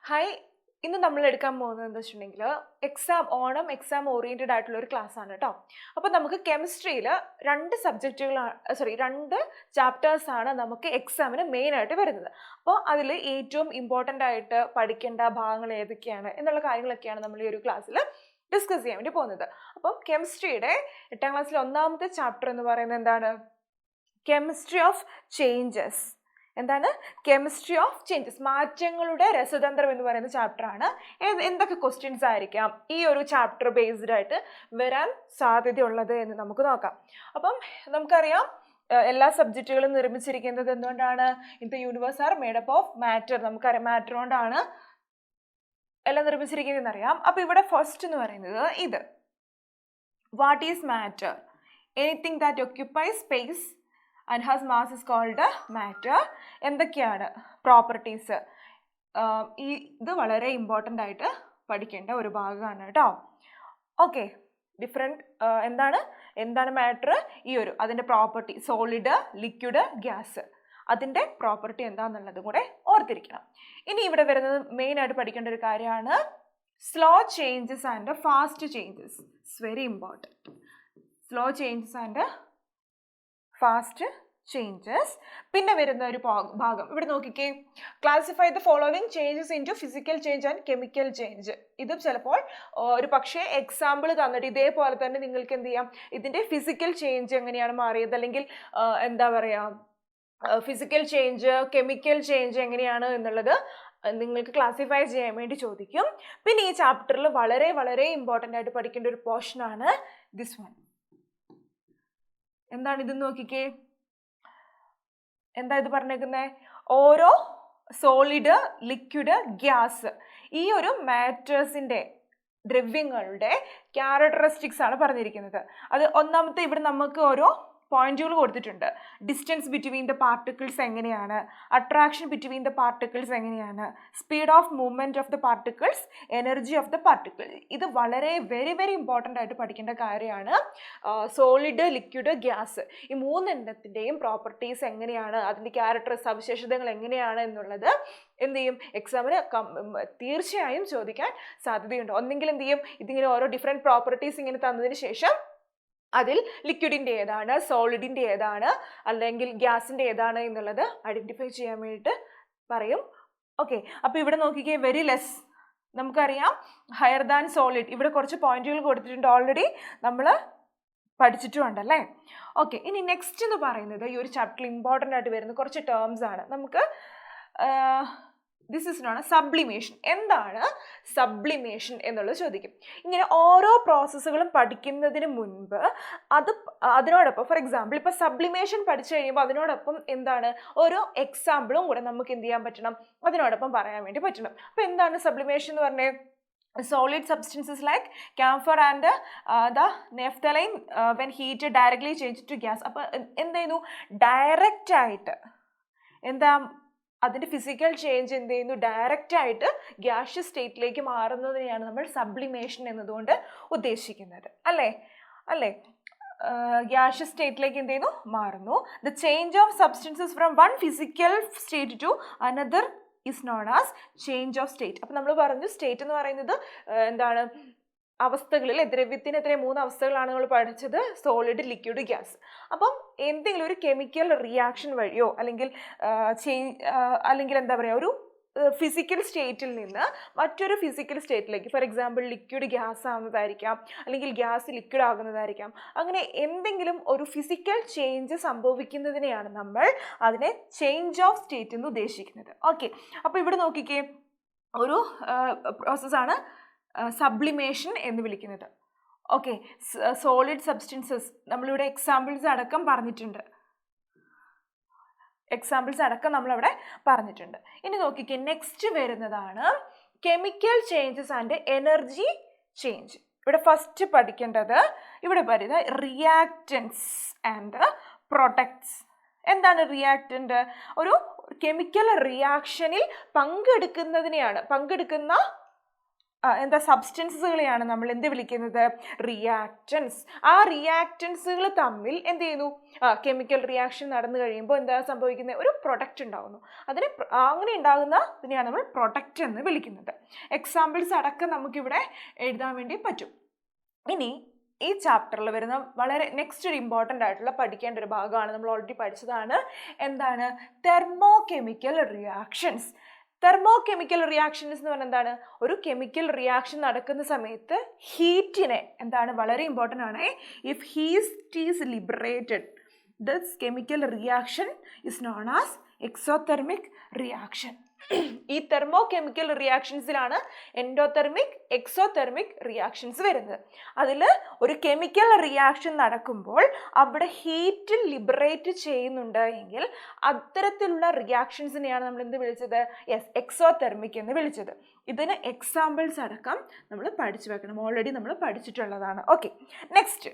Hi, ഇന്ന് നമ്മൾ എടുക്കാൻ പോകുന്നത് എന്താ വെച്ചിട്ടുണ്ടെങ്കിൽ എക്സാം ഓറിയൻറ്റഡ് ആയിട്ടുള്ള ഒരു ക്ലാസ് ആണ് കേട്ടോ. അപ്പോൾ നമുക്ക് കെമിസ്ട്രിയിൽ രണ്ട് ചാപ്റ്റേഴ്സ് ആണ് നമുക്ക് എക്സാമിന് മെയിൻ ആയിട്ട് വരുന്നത്. അപ്പോൾ അതിൽ ഏറ്റവും ഇമ്പോർട്ടൻ്റ് ആയിട്ട് പഠിക്കേണ്ട ഭാഗങ്ങൾ ഏതൊക്കെയാണ് എന്നുള്ള കാര്യങ്ങളൊക്കെയാണ് നമ്മൾ ഈ ഒരു ക്ലാസ്സിൽ ഡിസ്കസ് ചെയ്യാൻ വേണ്ടി പോകുന്നത്. അപ്പം കെമിസ്ട്രിയുടെ 8ാം ക്ലാസ്സിലെ ഒന്നാമത്തെ ചാപ്റ്റർ എന്ന് പറയുന്നത് എന്താണ്? Chemistry of changes. എന്താണ്? കെമിസ്ട്രി ഓഫ് ചേഞ്ചസ്, മാറ്റങ്ങളുടെ രസതന്ത്രം എന്ന് പറയുന്ന ചാപ്റ്റർ ആണ്. എന്തൊക്കെ ക്വസ്റ്റ്യൻസ് ആയിരിക്കാം ഈ ഒരു ചാപ്റ്റർ ബേസ്ഡ് ആയിട്ട് വരാൻ സാധ്യതയുള്ളത് എന്ന് നമുക്ക് നോക്കാം. അപ്പം നമുക്കറിയാം എല്ലാ സബ്ജക്റ്റുകളും നിർമ്മിച്ചിരിക്കുന്നത് എന്തുകൊണ്ടാണ്? In the universe R made up of matter. നമുക്കറിയാം മാറ്റർ കൊണ്ടാണ് എല്ലാം നിർമ്മിച്ചിരിക്കുന്നതെന്ന് അറിയാം. അപ്പൊ ഇവിടെ ഫസ്റ്റ് എന്ന് പറയുന്നത് ഇത്, what is matter? Anything that occupies space and has mass is called matter. എന്തൊക്കെയാണ് പ്രോപ്പർട്ടീസ്? ഇത് വളരെ ഇമ്പോർട്ടൻ്റ് ആയിട്ട് പഠിക്കേണ്ട ഒരു ഭാഗമാണ് കേട്ടോ. ഓക്കെ, എന്താണ് മാറ്റർ? അതിൻ്റെ പ്രോപ്പർട്ടി, സോളിഡ്, ലിക്വിഡ്, ഗ്യാസ്, അതിൻ്റെ പ്രോപ്പർട്ടി എന്താണെന്നുള്ളതും കൂടെ ഓർത്തിരിക്കണം. ഇനി ഇവിടെ വരുന്നത് മെയിൻ ആയിട്ട് പഠിക്കേണ്ട ഒരു കാര്യമാണ് slow changes and fast changes. It's very important. Slow changes and fast changes. പിന്നെ വരുന്ന ഒരു ഭാഗം ഇവിടെ നോക്കിക്കേ, classify the following changes into physical change and chemical change. ഇതും ചിലപ്പോൾ ഒരു പക്ഷേ എക്സാമ്പിൾ തന്നിട്ട് ഇതേപോലെ തന്നെ നിങ്ങൾക്ക് എന്ത് ചെയ്യാം, ഇതിൻ്റെ ഫിസിക്കൽ ചേഞ്ച് എങ്ങനെയാണ് മാറിയത്, അല്ലെങ്കിൽ എന്താ പറയുക, ഫിസിക്കൽ ചേഞ്ച് കെമിക്കൽ ചേഞ്ച് എങ്ങനെയാണ് എന്നുള്ളത് നിങ്ങൾക്ക് ക്ലാസിഫൈ ചെയ്യാൻ വേണ്ടി ചോദിക്കും. പിന്നെ ഈ ചാപ്റ്ററിൽ വളരെ വളരെ ഇമ്പോർട്ടൻ്റ് ആയിട്ട് പഠിക്കേണ്ട ഒരു പോർഷനാണ് ദിസ് വൺ. എന്താണ് ഇതെന്ന് നോക്കിക്കേ, എന്താ ഇത് പറഞ്ഞേക്കുന്നത്? ഓരോ സോളിഡ്, ലിക്വിഡ്, ഗ്യാസ്, ഈ ഒരു മാറ്റേഴ്സിൻ്റെ ദ്രവ്യങ്ങളുടെ ക്യാരക്ടറിസ്റ്റിക്സ് ആണ് പറഞ്ഞിരിക്കുന്നത്. അത് ഒന്നാമത്തെ ഇവിടെ നമുക്ക് ഓരോ പോയിന്റുകൾ കൊടുത്തിട്ടുണ്ട്. ഡിസ്റ്റൻസ് ബിറ്റ്വീൻ ദ പാർട്ടിക്കിൾസ് എങ്ങനെയാണ്, അട്രാക്ഷൻ ബിറ്റ്വീൻ ദ പാർട്ടിക്കിൾസ് എങ്ങനെയാണ്, speed of movement of the particles, energy of the particle. ഇത് വളരെ വെരി വെരി ഇമ്പോർട്ടൻ്റ് ആയിട്ട് പഠിക്കേണ്ട കാര്യമാണ്. സോളിഡ്, ലിക്വിഡ്, ഗ്യാസ്, ഈ മൂന്നെണ്ണത്തിൻ്റെയും പ്രോപ്പർട്ടീസ് എങ്ങനെയാണ്, അതിൻ്റെ ക്യാരക്ടർ സവിശേഷതകൾ എങ്ങനെയാണ് എന്നുള്ളത് എന്ത് ചെയ്യും, എക്സാമിന് തീർച്ചയായും ചോദിക്കാൻ സാധ്യതയുണ്ട്. ഒന്നെങ്കിൽ എന്ത് ചെയ്യും, ഇതിങ്ങനെ ഓരോ ഡിഫറെൻറ്റ് പ്രോപ്പർട്ടീസ് ഇങ്ങനെ തന്നതിന് ശേഷം അതിൽ ലിക്വിഡിൻ്റെ ഏതാണ്, സോളിഡിൻ്റെ ഏതാണ്, അല്ലെങ്കിൽ ഗ്യാസിൻ്റെ ഏതാണ് എന്നുള്ളത് ഐഡൻറ്റിഫൈ ചെയ്യാൻ വേണ്ടിയിട്ട് പറയും. ഓക്കെ, അപ്പോൾ ഇവിടെ നോക്കിക്കേ, വെരി ലെസ്, നമുക്കറിയാം ഹയർ ദാൻ സോളിഡ്. ഇവിടെ കുറച്ച് പോയിന്റുകൾ കൊടുത്തിട്ടുണ്ട്, ഓൾറെഡി നമ്മൾ പഠിച്ചിട്ടുണ്ടല്ലേ. ഓക്കെ, ഇനി നെക്സ്റ്റ് എന്ന് പറയുന്നത് ഈ ഒരു ചാപ്റ്ററിൽ ഇമ്പോർട്ടൻ്റ് ആയിട്ട് വരുന്ന കുറച്ച് ടേംസ് ആണ്. നമുക്ക് ദിസ് ഇസ് നോൺ സബ്ലിമേഷൻ. എന്താണ് സബ്ലിമേഷൻ എന്നുള്ളത് ചോദിക്കും. ഇങ്ങനെ ഓരോ പ്രോസസ്സുകളും പഠിക്കുന്നതിന് മുൻപ് അതിനോടൊപ്പം, ഫോർ എക്സാമ്പിൾ ഇപ്പോൾ സബ്ലിമേഷൻ പഠിച്ചു കഴിയുമ്പോൾ അതിനോടൊപ്പം എന്താണ് ഒരു എക്സാമ്പിളും കൂടെ നമുക്ക് എന്ത് ചെയ്യാൻ പറ്റണം, അതിനോടൊപ്പം പറയാൻ വേണ്ടി പറ്റണം. അപ്പോൾ എന്താണ് സബ്ലിമേഷൻ എന്ന് പറഞ്ഞാൽ, solid substances like camphor and the naphthalene when heated directly changed to gas. അപ്പോൾ എന്ത് ചെയ്യുന്നു, ഡയറക്റ്റ് ആയിട്ട് എന്താ അതിൻ്റെ ഫിസിക്കൽ ചേഞ്ച് എന്ത് ചെയ്യുന്നു, ഡയറക്റ്റ് ആയിട്ട് ഗ്യാഷ്യസ് സ്റ്റേറ്റിലേക്ക് മാറുന്നതിനെയാണ് നമ്മൾ സബ്ലിമേഷൻ എന്നതുകൊണ്ട് ഉദ്ദേശിക്കുന്നത്. അല്ലേ ഗ്യാഷ്യസ് സ്റ്റേറ്റിലേക്ക് എന്ത് ചെയ്യുന്നു, മാറുന്നു. The change of substances from one physical state to another is known as change of state. അപ്പം നമ്മൾ പറഞ്ഞു സ്റ്റേറ്റ് എന്ന് പറയുന്നത് എന്താണ്, അവസ്ഥകളിൽ ദ്രവ്യത്തിന് എത്ര 3 അവസ്ഥകളാണ് നമ്മൾ പഠിച്ചത്, സോളിഡ്, ലിക്വിഡ്, ഗ്യാസ്. അപ്പം എന്തെങ്കിലും ഒരു കെമിക്കൽ റിയാക്ഷൻ വഴിയോ അല്ലെങ്കിൽ എന്താ പറയുക, ഒരു ഫിസിക്കൽ സ്റ്റേറ്റിൽ നിന്ന് മറ്റൊരു ഫിസിക്കൽ സ്റ്റേറ്റിലേക്ക്, ഫോർ എക്സാമ്പിൾ ലിക്വിഡ് ഗ്യാസ് ആവുന്നതായിരിക്കാം, അല്ലെങ്കിൽ ഗ്യാസ് ലിക്വിഡ് ആകുന്നതായിരിക്കാം. അങ്ങനെ എന്തെങ്കിലും ഒരു ഫിസിക്കൽ ചേഞ്ച് സംഭവിക്കുന്നതിനെയാണ് നമ്മൾ അതിനെ ചേഞ്ച് ഓഫ് സ്റ്റേറ്റ് എന്ന് ഉദ്ദേശിക്കുന്നത്. ഓക്കെ, അപ്പോൾ ഇവിടെ നോക്കിക്കേ, ഒരു പ്രോസസ്സാണ് സബ്ലിമേഷൻ എന്ന് വിളിക്കുന്നത്. ഓക്കെ, സോളിഡ് സബ്സ്റ്റൻസസ് നമ്മളിവിടെ എക്സാമ്പിൾസ് അടക്കം പറഞ്ഞിട്ടുണ്ട്. നമ്മളവിടെ പറഞ്ഞിട്ടുണ്ട്. ഇനി നോക്കിക്കേ, നെക്സ്റ്റ് വരുന്നതാണ് chemical changes and energy change. ഇവിടെ ഫസ്റ്റ് പഠിക്കേണ്ടത്, ഇവിടെ പറയുന്നത് റിയാക്റ്റൻസ് ആൻഡ് പ്രൊഡക്ട്സ്. എന്താണ് റിയാക്റ്റൻ്റ്? ഒരു കെമിക്കൽ റിയാക്ഷനിൽ പങ്കെടുക്കുന്ന എന്താ സബ്സ്റ്റൻസുകളെയാണ് നമ്മൾ എന്ത് വിളിക്കുന്നത്? റിയാക്റ്റൻസ്. ആ റിയാക്റ്റൻസുകൾ തമ്മിൽ എന്ത് ചെയ്യുന്നു? കെമിക്കൽ റിയാക്ഷൻ നടന്നു കഴിയുമ്പോൾ എന്താ സംഭവിക്കുന്നത്? ഒരു പ്രൊഡക്റ്റ് ഉണ്ടാകുന്നു. അതിന് അങ്ങനെ ഉണ്ടാകുന്ന ഇതിനെയാണ് നമ്മൾ പ്രൊഡക്റ്റ് എന്ന് വിളിക്കുന്നത്. എക്സാമ്പിൾസ് അടക്കം നമുക്കിവിടെ എഴുതാൻ വേണ്ടി പറ്റും. ഇനി ഈ ചാപ്റ്ററിൽ വരുന്ന വളരെ നെക്സ്റ്റ് ഒരു ഇമ്പോർട്ടൻ്റ് ആയിട്ടുള്ള പഠിക്കേണ്ട ഒരു ഭാഗമാണ്, നമ്മൾ ഓൾറെഡി പഠിച്ചതാണ്. എന്താണ്? Thermo chemical reactions. Thermo chemical reactions എന്ന് പറഞ്ഞാൽ എന്താണ്? ഒരു കെമിക്കൽ റിയാക്ഷൻ നടക്കുന്ന സമയത്ത് ഹീറ്റിനെ എന്താണ് വളരെ ഇമ്പോർട്ടൻ്റ് ആണ്. If heat is liberated, this chemical reaction is known as exothermic reaction. ഈ തെർമോ കെമിക്കൽ റിയാക്ഷൻസിലാണ് എൻഡോതെർമിക്, എക്സോതെർമിക് റിയാക്ഷൻസ് വരുന്നത്. അതിൽ ഒരു കെമിക്കൽ റിയാക്ഷൻ നടക്കുമ്പോൾ അവിടെ ഹീറ്റ് ലിബറേറ്റ് ചെയ്യുന്നുണ്ട് എങ്കിൽ അത്തരത്തിലുള്ള റിയാക്ഷൻസിനെയാണ് നമ്മൾ എന്ത് വിളിച്ചത്? എക്സോതെർമിക് എന്ന് വിളിച്ചത്. ഇതിന് എക്സാമ്പിൾസ് അടക്കം നമ്മൾ പഠിച്ചു വെക്കണം, ഓൾറെഡി നമ്മൾ പഠിച്ചിട്ടുള്ളതാണ്. ഓക്കെ, നെക്സ്റ്റ്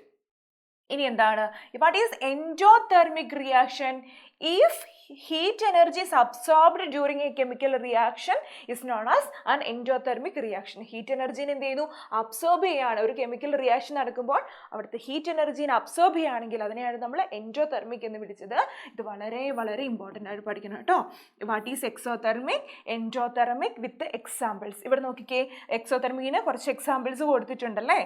ഇനി എന്താണ്? What is endothermic reaction? If heat energy is absorbed during a chemical reaction is known as an endothermic reaction. Heat energy എന്ത് ചെയ്യുന്നു? അബ്സോർബ് ചെയ്യാണ്. ഒരു കെമിക്കൽ റിയാക്ഷൻ നടക്കുമ്പോൾ അവിടുത്തെ ഹീറ്റ് എനർജീനെ അബ്സോർബ് ചെയ്യുകയാണെങ്കിൽ അതിനെയാണ് നമ്മൾ എൻഡോതെർമിക് എന്ന് വിളിച്ചത്. ഇത് വളരെ വളരെ ഇമ്പോർട്ടൻ്റ് ആയിട്ട് പഠിക്കണം കേട്ടോ. What is exothermic, endothermic with examples. ഇവിടെ നോക്കിക്കേ, എക്സോതെർമിക്കിന് കുറച്ച് എക്സാമ്പിൾസ് കൊടുത്തിട്ടുണ്ടല്ലേ.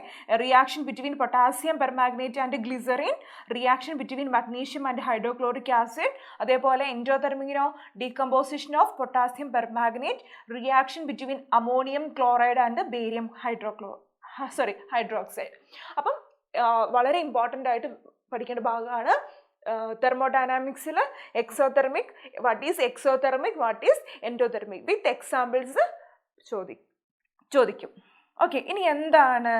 Reaction between potassium permanganate and glycerin, reaction between magnesium and hydrochloric acid. അതേപോലെ എൻഡോതെർമിക്കിനോ decomposition of potassium permanganate, reaction between ammonium chloride and barium hydroxide. അപ്പം വളരെ ഇമ്പോർട്ടൻ്റ് ആയിട്ട് പഠിക്കേണ്ട ഭാഗമാണ് തെർമോഡൈനാമിക്സിൽ exothermic. What is exothermic, what is endothermic with examples ചോദിക്കും. Okay, ഇനി എന്താണ്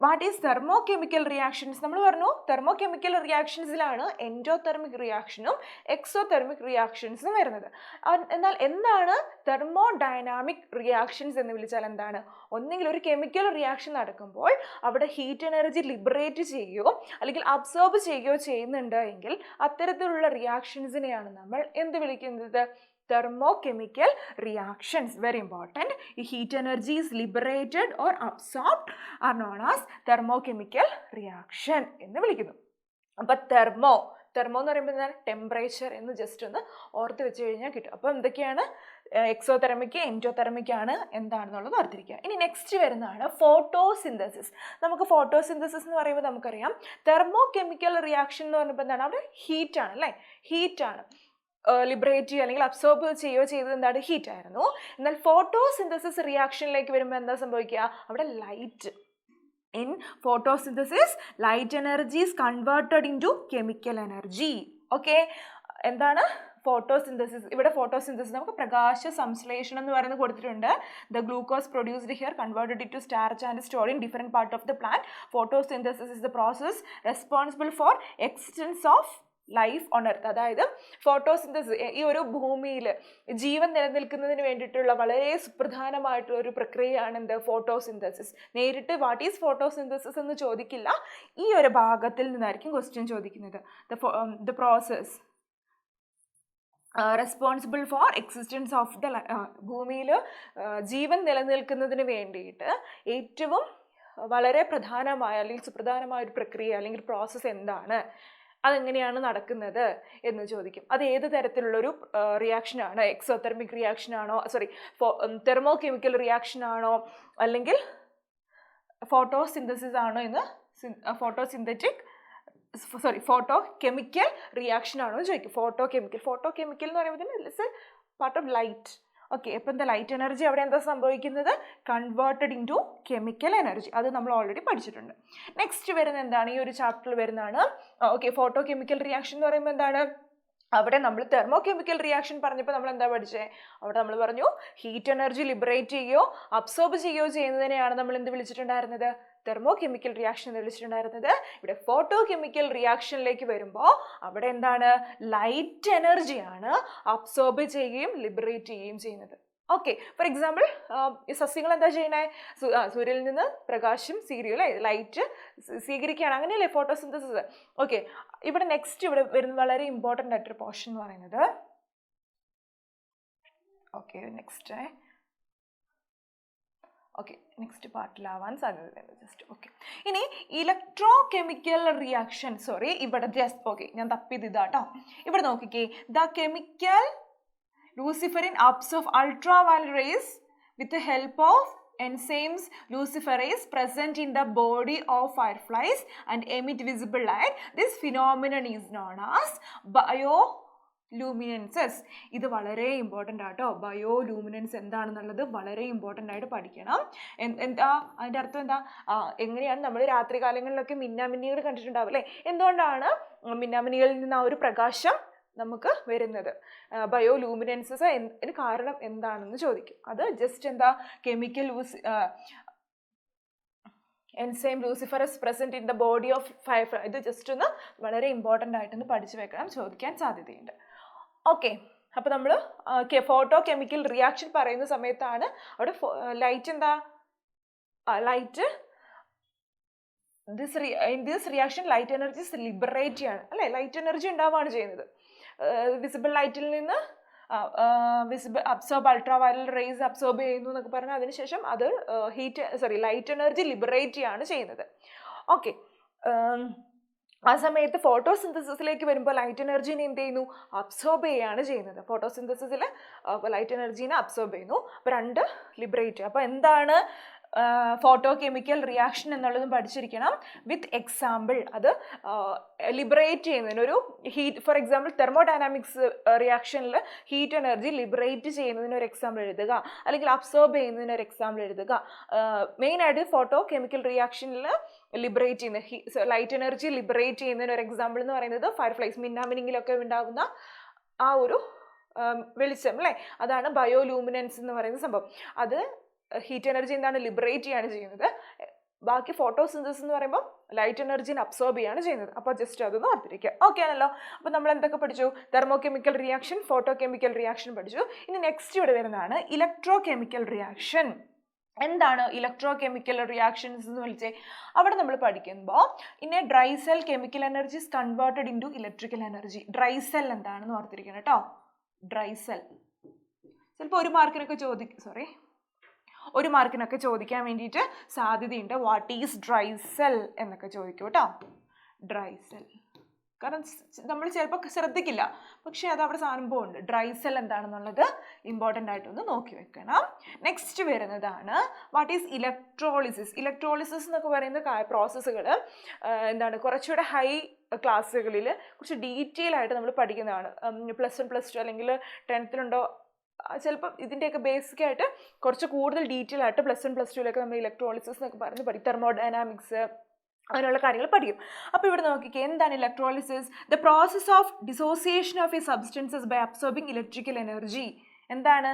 what is thermochemical reactions? നമ്മൾ പറഞ്ഞു തെർമോ കെമിക്കൽ റിയാക്ഷൻസിലാണ് എൻഡോതെർമിക് റിയാക്ഷനും എക്സോതെർമിക് റിയാക്ഷൻസും വരുന്നത്. എന്നാൽ എന്താണ് തെർമോഡൈനാമിക് റിയാക്ഷൻസ് എന്ന് വിളിച്ചാൽ എന്താണ്? ഒന്നെങ്കിൽ ഒരു കെമിക്കൽ റിയാക്ഷൻ നടക്കുമ്പോൾ അവിടെ ഹീറ്റ് എനർജി ലിബറേറ്റ് ചെയ്യുകയോ അല്ലെങ്കിൽ അബ്സോർബ് ചെയ്യുകയോ ചെയ്യുന്നുണ്ട് എങ്കിൽ അത്തരത്തിലുള്ള റിയാക്ഷൻസിനെയാണ് നമ്മൾ എന്ത് വിളിക്കുന്നത്? thermochemical reactions. Very important. Heat energy is liberated or absorbed are known as thermochemical reaction എന്ന് വിളിക്കുന്നു. അപ്പോൾ തെർമോ എന്ന് പറയുമ്പോൾ എന്താണ്? ടെമ്പറേച്ചർ എന്ന് ജസ്റ്റ് ഒന്ന് ഓർത്ത് വെച്ച് കഴിഞ്ഞാൽ കിട്ടും. അപ്പോൾ എന്തൊക്കെയാണ്? എക്സോതെർമിക്, എൻഡോതെർമിക് ആണ് എന്താണെന്നുള്ളത് ഓർത്തിരിക്കുക. ഇനി നെക്സ്റ്റ് വരുന്നതാണ് ഫോട്ടോസിന്തസിസ്. നമുക്ക് ഫോട്ടോസിന്തസിസ് എന്ന് പറയുമ്പോൾ നമുക്കറിയാം തെർമോ കെമിക്കൽ റിയാക്ഷൻ എന്ന് പറയുമ്പോൾ എന്താണ്? അവിടെ ഹീറ്റാണ് അല്ലേ? ഹീറ്റാണ് ലിബറേറ്റ് ചെയ്യുക അല്ലെങ്കിൽ അബ്സോർബ് ചെയ്യുകയോ ചെയ്തത് എന്താണ്? ഹീറ്റ് ആയിരുന്നു. എന്നാൽ ഫോട്ടോസിന്തസിസ് റിയാക്ഷനിലേക്ക് വരുമ്പോൾ എന്താ സംഭവിക്കുക? അവിടെ light. In photosynthesis light energy is converted into chemical energy. Okay, എന്താണ് ഫോട്ടോസിന്തസിസ്? ഇവിടെ ഫോട്ടോസിന്തസിസ് നമുക്ക് പ്രകാശ സംശ്ലേഷണം എന്ന് പറയുന്നത് കൊടുത്തിട്ടുണ്ട്. The glucose produced here converted into starch and stored in different part of the plant. Photosynthesis is the process responsible for existence of life on earth. അതായത് photosynthesis ഈ ഒരു ഭൂമിയിൽ ജീവൻ നിലനിൽക്കുന്നതിന് വേണ്ടിയിട്ടുള്ള വളരെ സുപ്രധാനമായിട്ടുള്ള ഒരു പ്രക്രിയയാണ് എന്ത്? ഫോട്ടോസിന്തസിസ്. നേരിട്ട് വാട്ട് ഈസ് ഫോട്ടോസിന്തസിസ് എന്ന് ചോദിക്കില്ല, ഈ ഒരു ഭാഗത്തിൽ നിന്നായിരിക്കും ക്വസ്റ്റ്യൻ ചോദിക്കുന്നത്. The process responsible for existence of the ഭൂമിയിൽ ജീവൻ നിലനിൽക്കുന്നതിന് വേണ്ടിയിട്ട് ഏറ്റവും വളരെ പ്രധാനമായ അല്ലെങ്കിൽ സുപ്രധാനമായ ഒരു പ്രക്രിയ അല്ലെങ്കിൽ പ്രോസസ്സ് എന്താണ്, അതെങ്ങനെയാണ് നടക്കുന്നത് എന്ന് ചോദിക്കും. അത് ഏത് തരത്തിലുള്ളൊരു റിയാക്ഷനാണ്? എക്സോതെർമിക് റിയാക്ഷനാണോ, തെർമോ കെമിക്കൽ റിയാക്ഷനാണോ, അല്ലെങ്കിൽ ഫോട്ടോസിന്തസിസ് ആണോ എന്ന് ഫോട്ടോ കെമിക്കൽ റിയാക്ഷൻ ആണോ എന്ന് ചോദിക്കും. ഫോട്ടോ കെമിക്കൽ എന്ന് പറയുമ്പോൾ it's a part of light. Okay, അപ്പോൾ എന്താ ലൈറ്റ് എനർജി അവിടെ എന്താ സംഭവിക്കുന്നത്? Converted into chemical energy. അത് നമ്മൾ ഓൾറെഡി പഠിച്ചിട്ടുണ്ട്. നെക്സ്റ്റ് വരുന്ന എന്താണ്? ഈ ഒരു ചാപ്റ്ററിൽ വരുന്നതാണ്. ഓക്കെ, ഫോട്ടോ കെമിക്കൽ റിയാക്ഷൻ എന്ന് പറയുമ്പോൾ എന്താണ്? അവിടെ നമ്മൾ തെർമോ കെമിക്കൽ റിയാക്ഷൻ പറഞ്ഞപ്പോൾ നമ്മൾ എന്താ പഠിച്ചത്? അവിടെ നമ്മൾ പറഞ്ഞു ഹീറ്റ് എനർജി ലിബറേറ്റ് ചെയ്യുകയോ അബ്സോർബ് ചെയ്യുകയോ ചെയ്യുന്നതിനെയാണ് നമ്മൾ എന്ത് വിളിച്ചിട്ടുണ്ടായിരുന്നത്? തെർമോ കെമിക്കൽ റിയാക്ഷൻ എന്ന് വിളിച്ചിട്ടുണ്ടായിരുന്നത്. ഇവിടെ ഫോട്ടോ കെമിക്കൽ റിയാക്ഷനിലേക്ക് വരുമ്പോൾ അവിടെ എന്താണ്? ലൈറ്റ് എനർജിയാണ് അബ്സോർബ് ചെയ്യുകയും ലിബറേറ്റ് ചെയ്യുകയും ചെയ്യുന്നത്. ഓക്കെ, ഫോർ എക്സാമ്പിൾ സസ്യങ്ങൾ എന്താ ചെയ്യണേ? സൂര്യനിൽ നിന്ന് പ്രകാശം ലൈറ്റ് സ്വീകരിക്കുകയാണ്, അങ്ങനെയല്ലേ ഫോട്ടോസിന്തസിസ്. ഓക്കെ, ഇവിടെ നെക്സ്റ്റ് ഇവിടെ വരുന്ന വളരെ ഇമ്പോർട്ടൻ്റ് ആയിട്ടൊരു പോർഷൻ എന്ന് പറയുന്നത്, ഓക്കെ നെക്സ്റ്റ് ഓക്കെ, നെക്സ്റ്റ് പാർട്ടിലാവാൻ സാധ്യതയുണ്ട് ജസ്റ്റ്. ഓക്കെ, ഇനി ഇലക്ട്രോ കെമിക്കൽ റിയാക്ഷൻ, സോറി ഇവിടെ ജസ്റ്റ് ഓക്കെ ഞാൻ തപ്പിയത് ഇതാട്ടോ. ഇവിടെ നോക്കിക്കേ, the chemical luciferin absorb ultraviolet rays with the help of enzymes luciferase present in the body of fireflies and emit visible light. This phenomenon is known as bioluminescence. ഇത് വളരെ important ആട്ടോ. ബയോലൂമിനൻസ് എന്താണെന്നുള്ളത് വളരെ important ആയിട്ട് പഠിക്കണം. എന്താ അതിൻ്റെ അർത്ഥം എന്താ? എങ്ങനെയാണ് നമ്മൾ രാത്രി കാലങ്ങളിലൊക്കെ മിന്നാമിന്നികൾ കണ്ടിട്ടുണ്ടാവും അല്ലേ? എന്തുകൊണ്ടാണ് മിന്നാമിന്നികളിൽ നിന്ന് ആ ഒരു പ്രകാശം നമുക്ക് വരുന്നത്? ബയോലൂമിനൻസസ് കാരണം എന്താണെന്ന് ചോദിക്കും. അത് ജസ്റ്റ് എന്താ, chemical enzyme luciferase present in the body of firefly. ഇത് ജസ്റ്റ് ഒന്ന് വളരെ ഇമ്പോർട്ടൻ്റ് ആയിട്ടൊന്ന് പഠിച്ചു വെക്കണം, ചോദിക്കാൻ സാധ്യതയുണ്ട്. ഓക്കെ, അപ്പോൾ നമ്മൾ ഫോട്ടോ കെമിക്കൽ റിയാക്ഷൻ പറയുന്ന സമയത്താണ് അവിടെ ലൈറ്റ് എന്താ, light in this reaction light energy is liberate ചെയ്യാണ് അല്ലേ? ലൈറ്റ് എനർജി ഉണ്ടാവുകയാണ് ചെയ്യുന്നത്. വിസിബിൾ ലൈറ്റിൽ നിന്ന് അബ്സോർബ് അൾട്രാവയലറ്റ് റേസ് അബ്സോർബ് ചെയ്യുന്നു എന്നൊക്കെ പറഞ്ഞാൽ അതിനുശേഷം അത് ലൈറ്റ് എനർജി ലിബറേറ്റ് ചെയ്യാണ് ചെയ്യുന്നത്. ഓക്കെ, ആ സമയത്ത് ഫോട്ടോസിന്തസിസിലേക്ക് വരുമ്പോൾ ലൈറ്റ് എനർജീനെ എന്ത് ചെയ്യുന്നു? അബ്സോർബ് ചെയ്യുകയാണ് ചെയ്യുന്നത്. ഫോട്ടോസിന്തസിസിൽ ലൈറ്റ് എനർജീനെ അബ്സോർബ് ചെയ്യുന്നു. അപ്പോൾ രണ്ട് ലിബറേറ്റ്. അപ്പോൾ എന്താണ് ഫോട്ടോ കെമിക്കൽ റിയാക്ഷൻ എന്നുള്ളതും പഠിച്ചിരിക്കണം വിത്ത് എക്സാമ്പിൾ. അത് ലിബറേറ്റ് ചെയ്യുന്നതിന് ഒരു ഹീറ്റ്, ഫോർ എക്സാമ്പിൾ തെർമോഡൈനാമിക്സ് റിയാക്ഷനിൽ ഹീറ്റ് എനർജി ലിബറേറ്റ് ചെയ്യുന്നതിന് ഒരു എക്സാമ്പിൾ എഴുതുക, അല്ലെങ്കിൽ അബ്സോർബ് ചെയ്യുന്നതിന് ഒരു എക്സാമ്പിൾ എഴുതുക. മെയിനായിട്ട് ഫോട്ടോ കെമിക്കൽ റിയാക്ഷനിൽ ലിബറേറ്റ് ചെയ്യുന്ന ലൈറ്റ് എനർജി ലിബറേറ്റ് ചെയ്യുന്നതിന് ഒരു എക്സാമ്പിൾ എന്ന് പറയുന്നത് ഫയർഫ്ലൈസ്, മിന്നാമിനിങ്ങിലൊക്കെ ഉണ്ടാകുന്ന ആ ഒരു വെളിച്ചം അല്ലേ, അതാണ് ബയോലൂമിനൻസ് എന്ന് പറയുന്ന സംഭവം. അത് ഹീറ്റ് എനർജി എന്താണ്, ലിബറേറ്റ് ചെയ്യാണ് ചെയ്യുന്നത്. ബാക്കി ഫോട്ടോസിന്തസിസ് എന്ന് പറയുമ്പോൾ ലൈറ്റ് എനർജിനെ അബ്സോർബ് ചെയ്യാണ് ചെയ്യുന്നത്. അപ്പോൾ ജസ്റ്റ് അതൊന്ന് ഓർത്തിരിക്കുക. ഓക്കെ ആണല്ലോ? അപ്പോൾ നമ്മൾ എന്തൊക്കെ പഠിച്ചു? Thermo chemical reaction, photo chemical reaction പഠിച്ചു. ഇനി നെക്സ്റ്റ് ഇവിടെ വരുന്നതാണ് ഇലക്ട്രോ കെമിക്കൽ റിയാക്ഷൻ. എന്താണ് ഇലക്ട്രോ കെമിക്കൽ റിയാക്ഷൻസ് എന്ന് വിളിച്ചേ? അവിടെ നമ്മൾ പഠിക്കുമ്പോൾ ഇന്നെ dry cell chemical energy is converted into electrical energy. Dry cell എന്താണെന്ന് ഓർത്തിരിക്കണം കേട്ടോ. ഡ്രൈ സെൽ ചിലപ്പോൾ ഒരു മാർക്കിനൊക്കെ ചോദിക്കാൻ വേണ്ടിയിട്ട് സാധ്യതയുണ്ട്. വാട്ട് ഈസ് ഡ്രൈ സെൽ എന്നൊക്കെ ചോദിക്കും കേട്ടോ. ഡ്രൈ സെൽ കാരണം നമ്മൾ ചിലപ്പോൾ ശ്രദ്ധിക്കില്ല, പക്ഷേ അത് അവിടെ സംഭവമുണ്ട്. ഡ്രൈ സെൽ എന്താണെന്നുള്ളത് ഇമ്പോർട്ടൻ്റ് ആയിട്ടൊന്ന് നോക്കി വെക്കണം. നെക്സ്റ്റ് വരുന്നതാണ് വാട്ട് ഈസ് ഇലക്ട്രോളിസിസ്. ഇലക്ട്രോളിസിസ് എന്നൊക്കെ പറയുന്ന പ്രോസസ്സുകൾ എന്താണ്, കുറച്ചുകൂടെ ഹൈ ക്ലാസ്സുകളിൽ കുറച്ച് ഡീറ്റെയിൽ ആയിട്ട് നമ്മൾ പഠിക്കുന്നതാണ്. +1 +2 അല്ലെങ്കിൽ 10th ചിലപ്പം ഇതിൻ്റെയൊക്കെ ബേസിക് ആയിട്ട് കുറച്ച് കൂടുതൽ ഡീറ്റെയിൽ ആയിട്ട് +1 +2 നമ്മൾ ഇലക്ട്രോളിസിസ് എന്നൊക്കെ പറഞ്ഞ് പഠിക്കും. തെർമോഡൈനാമിക്സ് അങ്ങനെയുള്ള കാര്യങ്ങൾ പഠിക്കും. അപ്പോൾ ഇവിടെ നോക്കിക്കേ, എന്താണ് electrolysis? The process of dissociation of a substances by absorbing electrical energy. എന്താണ്?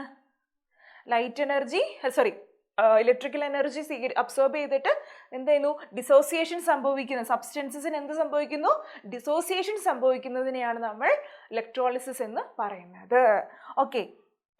ഇലക്ട്രിക്കൽ എനർജി അബ്സോർബ് ചെയ്തിട്ട് എന്ത് ചെയ്യുന്നു? ഡിസോസിയേഷൻ സംഭവിക്കുന്നു. സബ്സ്റ്റൻസസിന് എന്ത് സംഭവിക്കുന്നു? ഡിസോസിയേഷൻ സംഭവിക്കുന്നതിനെയാണ് നമ്മൾ ഇലക്ട്രോളിസിസ് എന്ന് പറയുന്നത്. ഓക്കെ,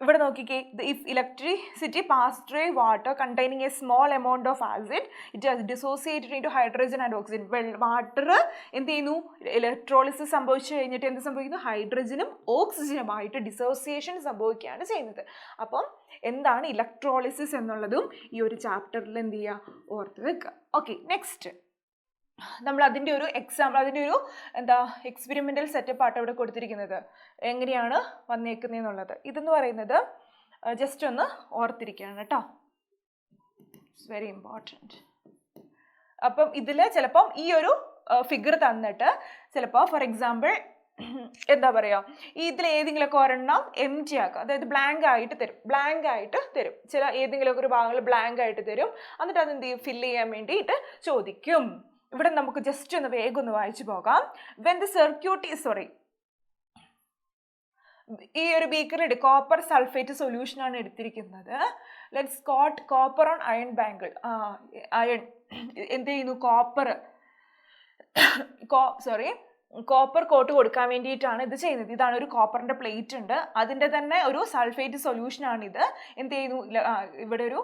ഇവിടെ നോക്കിക്കേ, if electricity pass through water containing A small amount of acid it has dissociated into hydrogen and oxygen. Water എന്ത് ചെയ്യുന്നു? ഇലക്ട്രോളിസിസ് സംഭവിച്ചു കഴിഞ്ഞിട്ട് എന്ത് സംഭവിക്കുന്നു? ഹൈഡ്രജനും ഓക്സിജനുമായിട്ട് ഡിസോസിയേഷൻ സംഭവിക്കുകയാണ് ചെയ്യുന്നത്. അപ്പം എന്താണ് ഇലക്ട്രോളിസിസ് എന്നുള്ളതും ഈ ഒരു ചാപ്റ്ററിൽ എന്ത് ചെയ്യുക? ഓർത്ത് വെക്കുക. ഓക്കെ, നെക്സ്റ്റ് നമ്മൾ അതിൻ്റെ ഒരു എക്സ്പെരിമെൻ്റൽ സെറ്റപ്പ് ആയിട്ട് ഇവിടെ കൊടുത്തിരിക്കുന്നത്. എങ്ങനെയാണ് വന്നേക്കുന്നതെന്നുള്ളത് ഇതെന്ന് പറയുന്നത് ജസ്റ്റ് ഒന്ന് ഓർത്തിരിക്കുകയാണ് കേട്ടോ. It's very important. അപ്പം ഇതിൽ ചിലപ്പം ഈ ഒരു ഫിഗർ തന്നിട്ട് ചിലപ്പോൾ ഫോർ എക്സാമ്പിൾ എന്താ പറയുക, ഇതിൽ ഏതെങ്കിലുമൊക്കെ ഒരെണ്ണം എംറ്റി ആക്കുക, അതായത് ബ്ലാങ്ക് ആയിട്ട് തരും. ചില ഏതെങ്കിലുമൊക്കെ ഒരു ഭാഗങ്ങൾ ബ്ലാങ്ക് ആയിട്ട് തരും. എന്നിട്ട് അത് എന്ത് ചെയ്യും? ഫില്ല് ചെയ്യാൻ വേണ്ടിയിട്ട് ചോദിക്കും. ഇവിടെ നമുക്ക് ജസ്റ്റ് ഒന്ന് വേഗം ഒന്ന് വായിച്ചു പോകാം. വെൻ ദ സർക്യൂട്ട് ഈ ഒരു ബീക്കറിൽ കോപ്പർ സൾഫേറ്റ് സൊല്യൂഷൻ ആണ് എടുത്തിരിക്കുന്നത്. Let's coat copper on iron bangle. Iron എന്ത് ചെയ്യുന്നു? കോപ്പർ കോട്ട് കൊടുക്കാൻ വേണ്ടിയിട്ടാണ് ഇത് ചെയ്യുന്നത്. ഇതാണ് ഒരു കോപ്പറിന്റെ പ്ലേറ്റ് ഉണ്ട്, അതിൻ്റെ തന്നെ ഒരു സൾഫേറ്റ് സൊല്യൂഷനാണിത്. എന്ത് ചെയ്യുന്നു? ഇവിടെ ഒരു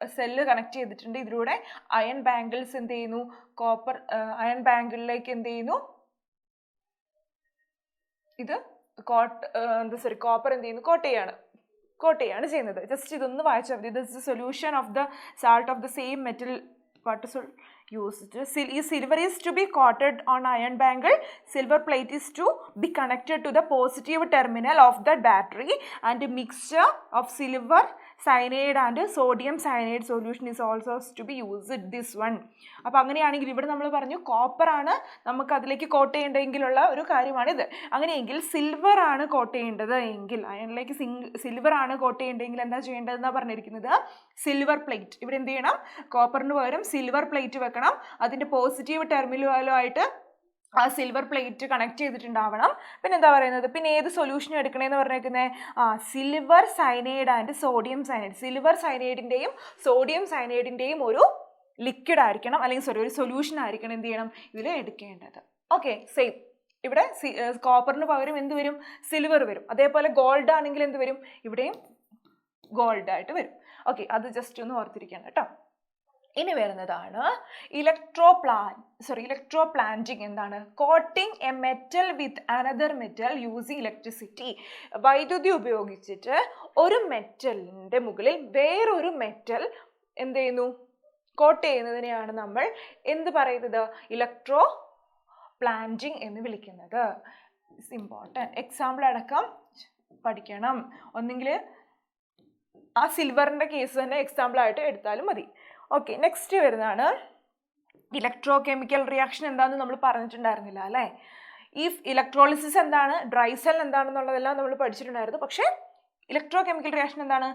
സെല്ല് കണക്ട് ചെയ്തിട്ടുണ്ട്. ഇതിലൂടെ അയൺ ബാങ്കിൾസ് എന്ത് ചെയ്യുന്നു? അയൺ ബാങ്കിളിലേക്ക് എന്ത് ചെയ്യുന്നു? ഇത് കോപ്പർ എന്ത് ചെയ്യുന്നു? കോട്ട് ചെയ്യാണ്. കോട്ട് ചെയ്യാണ് ചെയ്യുന്നത്. ജസ്റ്റ് ഇതൊന്ന് വായിച്ചാൽ മതി. This is solution of the salt of the same metal what is used. Silver is to be coated on iron bangle. Silver plate is to be connected to the positive terminal of the battery, and a mixture of silver cyanide and sodium cyanide solution is also to be used. This one. അപ്പോൾ അങ്ങനെയാണെങ്കിൽ ഇവിടെ നമ്മൾ പറഞ്ഞു copper ആണ് നമുക്ക് അതിലേക്ക് coat ചെയ്യേണ്ടതെങ്കിലുള്ള ഒരു കാര്യമാണിത്. അങ്ങനെയെങ്കിൽ സിൽവർ ആണ് കോട്ട് ചെയ്യേണ്ടത് എങ്കിൽ, അയണിലേക്ക് സിൽവർ ആണ് കോട്ട് ചെയ്യേണ്ടതെങ്കിൽ എന്താ ചെയ്യേണ്ടതെന്നാണ് പറഞ്ഞിരിക്കുന്നത്? Silver plate. ഇവിടെ എന്ത് ചെയ്യണം? കോപ്പറിന് പകരം സിൽവർ പ്ലേറ്റ് വെക്കണം. അതിൻ്റെ പോസിറ്റീവ് ടെർമിനലുമായിട്ട് ആ സിൽവർ പ്ലേറ്റ് കണക്ട് ചെയ്തിട്ടുണ്ടാവണം. പിന്നെ എന്താ പറയുന്നത്? പിന്നെ ഏത് സൊല്യൂഷൻ എടുക്കണേന്ന് പറഞ്ഞേക്കുന്നത്? Silver cyanide and sodium cyanide. Silver സയനൈഡിൻ്റെയും സോഡിയം സയനൈഡിൻ്റെയും ഒരു ലിക്വിഡ് ആയിരിക്കണം, അല്ലെങ്കിൽ ഒരു സൊല്യൂഷൻ ആയിരിക്കണം എന്ത് ചെയ്യണം ഇതിൽ എടുക്കേണ്ടത്. Okay, same. ഇവിടെ കോപ്പറിന് പകരം എന്ത് വരും? സിൽവർ വരും. അതേപോലെ ഗോൾഡ് ആണെങ്കിൽ എന്ത് വരും? ഇവിടെയും ഗോൾഡ് ആയിട്ട് വരും. ഓക്കെ, അത് ജസ്റ്റ് ഒന്ന് ഓർത്തിരിക്കണം കേട്ടോ. ഇനി വരുന്നതാണ് ഇലക്ട്രോപ്ലാന്റിങ്. എന്താണ്? Coating A metal with another metal using electricity. വൈദ്യുതി ഉപയോഗിച്ചിട്ട് ഒരു മെറ്റലിൻ്റെ മുകളിൽ വേറൊരു മെറ്റൽ എന്ത് ചെയ്യുന്നു? കോട്ട് ചെയ്യുന്നതിനെയാണ് നമ്മൾ എന്ത് പറയുന്നത്? ഇലക്ട്രോപ്ലാന്റിങ് എന്ന് വിളിക്കുന്നത്. It's important. എക്സാമ്പിൾ അടക്കം പഠിക്കണം. ഒന്നെങ്കിൽ ആ സിൽവറിൻ്റെ കേസ് തന്നെ എക്സാമ്പിൾ ആയിട്ട് എടുത്താലും മതി. ഓക്കെ, നെക്സ്റ്റ് വരുന്നതാണ് ഇലക്ട്രോ കെമിക്കൽ റിയാക്ഷൻ. എന്താണെന്ന് നമ്മൾ പറഞ്ഞിട്ടുണ്ടായിരുന്നില്ല അല്ലേ? ഇലക്ട്രോളിസിസ് എന്താണ്, ഡ്രൈ സെൽ എന്താണെന്നുള്ളതെല്ലാം നമ്മൾ പഠിച്ചിട്ടുണ്ടായിരുന്നു. പക്ഷേ ഇലക്ട്രോ കെമിക്കൽ റിയാക്ഷൻ എന്താണ്?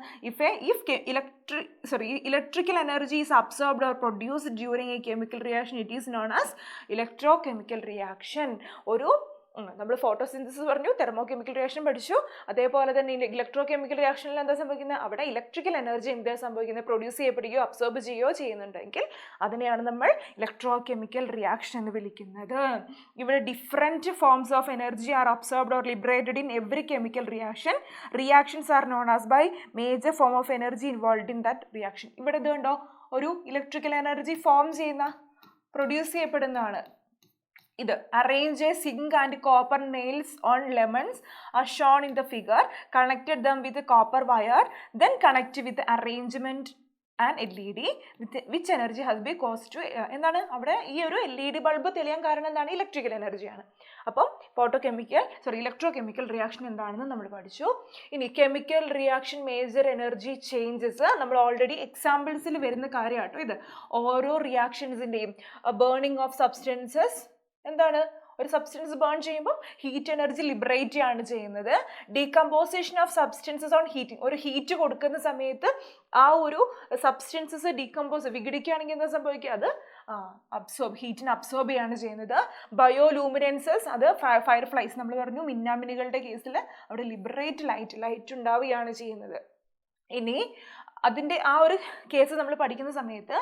Electrical energy is absorbed or produced during A chemical reaction, it is known as electro chemical reaction. നമ്മൾ ഫോട്ടോസിന്തസിസ് പറഞ്ഞു, തെർമോ കെമിക്കൽ റിയാക്ഷൻ പഠിച്ചു. അതേപോലെ തന്നെ ഇലക്ട്രോ കെമിക്കൽ റിയാക്ഷനിൽ എന്താ സംഭവിക്കുന്നത്? അവിടെ ഇലക്ട്രിക്കൽ എനർജി എന്താ സംഭവിക്കുന്നത്? പ്രൊഡ്യൂസ് ചെയ്യപ്പെടുകയോ അബ്സോർബ് ചെയ്യുകയോ ചെയ്യുന്നുണ്ടെങ്കിൽ അതിനെയാണ് നമ്മൾ ഇലക്ട്രോ കെമിക്കൽ റിയാക്ഷൻ എന്ന് വിളിക്കുന്നത്. ഇവിടെ different forms of energy are absorbed or liberated in every chemical reaction. Reactions are known as by major form of energy involved in that reaction. ഇവിടെ ഇത് കണ്ടോ, ഒരു ഇലക്ട്രിക്കൽ എനർജി ഫോം ചെയ്യുന്ന, produce ചെയ്യപ്പെടുന്നതാണ് ഇത്. Arrange zinc and copper nails on lemons are shown in the figure. Connected them with copper wire, then connect with arrangement and LED which energy has be cost to. എന്താണ് അവിടെ? ഈ ഒരു LED bulb തെളിയാൻ കാരണം എന്താണ്? Electrical എനർജിയാണ്. അപ്പം electro chemical reaction എന്താണെന്ന് നമ്മൾ പഠിച്ചു. ഇനി chemical reaction major energy changes നമ്മൾ ഓൾറെഡി എക്സാമ്പിൾസിൽ വരുന്ന കാര്യമാട്ടോ ഇത്. ഓരോ റിയാക്ഷൻസിൻ്റെയും ബേണിംഗ് ഓഫ് സബ്സ്റ്റൻസസ് എന്താണ്? ഒരു സബ്സ്റ്റൻസ് ബേൺ ചെയ്യുമ്പോൾ ഹീറ്റ് എനർജി ലിബറേറ്റ് ആണ് ചെയ്യുന്നത്. Decomposition of substances on heating. ഒരു ഹീറ്റ് കൊടുക്കുന്ന സമയത്ത് ആ ഒരു സബ്സ്റ്റൻസസ് വിഘടിക്കുകയാണെങ്കിൽ എന്താ സംഭവിക്കുക? അത് ഹീറ്റിനെ അബ്സോർബ് ചെയ്യാണ് ചെയ്യുന്നത്. ബയോലൂമിനൻസസ്, അത് ഫയർഫ്ലൈസ് നമ്മൾ പറഞ്ഞു, മിന്നാമിനികളുടെ കേസിൽ അവിടെ ലിബറേറ്റ് ലൈറ്റ് ഉണ്ടാവുകയാണ് ചെയ്യുന്നത്. ഇനി അതിൻ്റെ ആ ഒരു കേസ് നമ്മൾ പഠിക്കുന്ന സമയത്ത്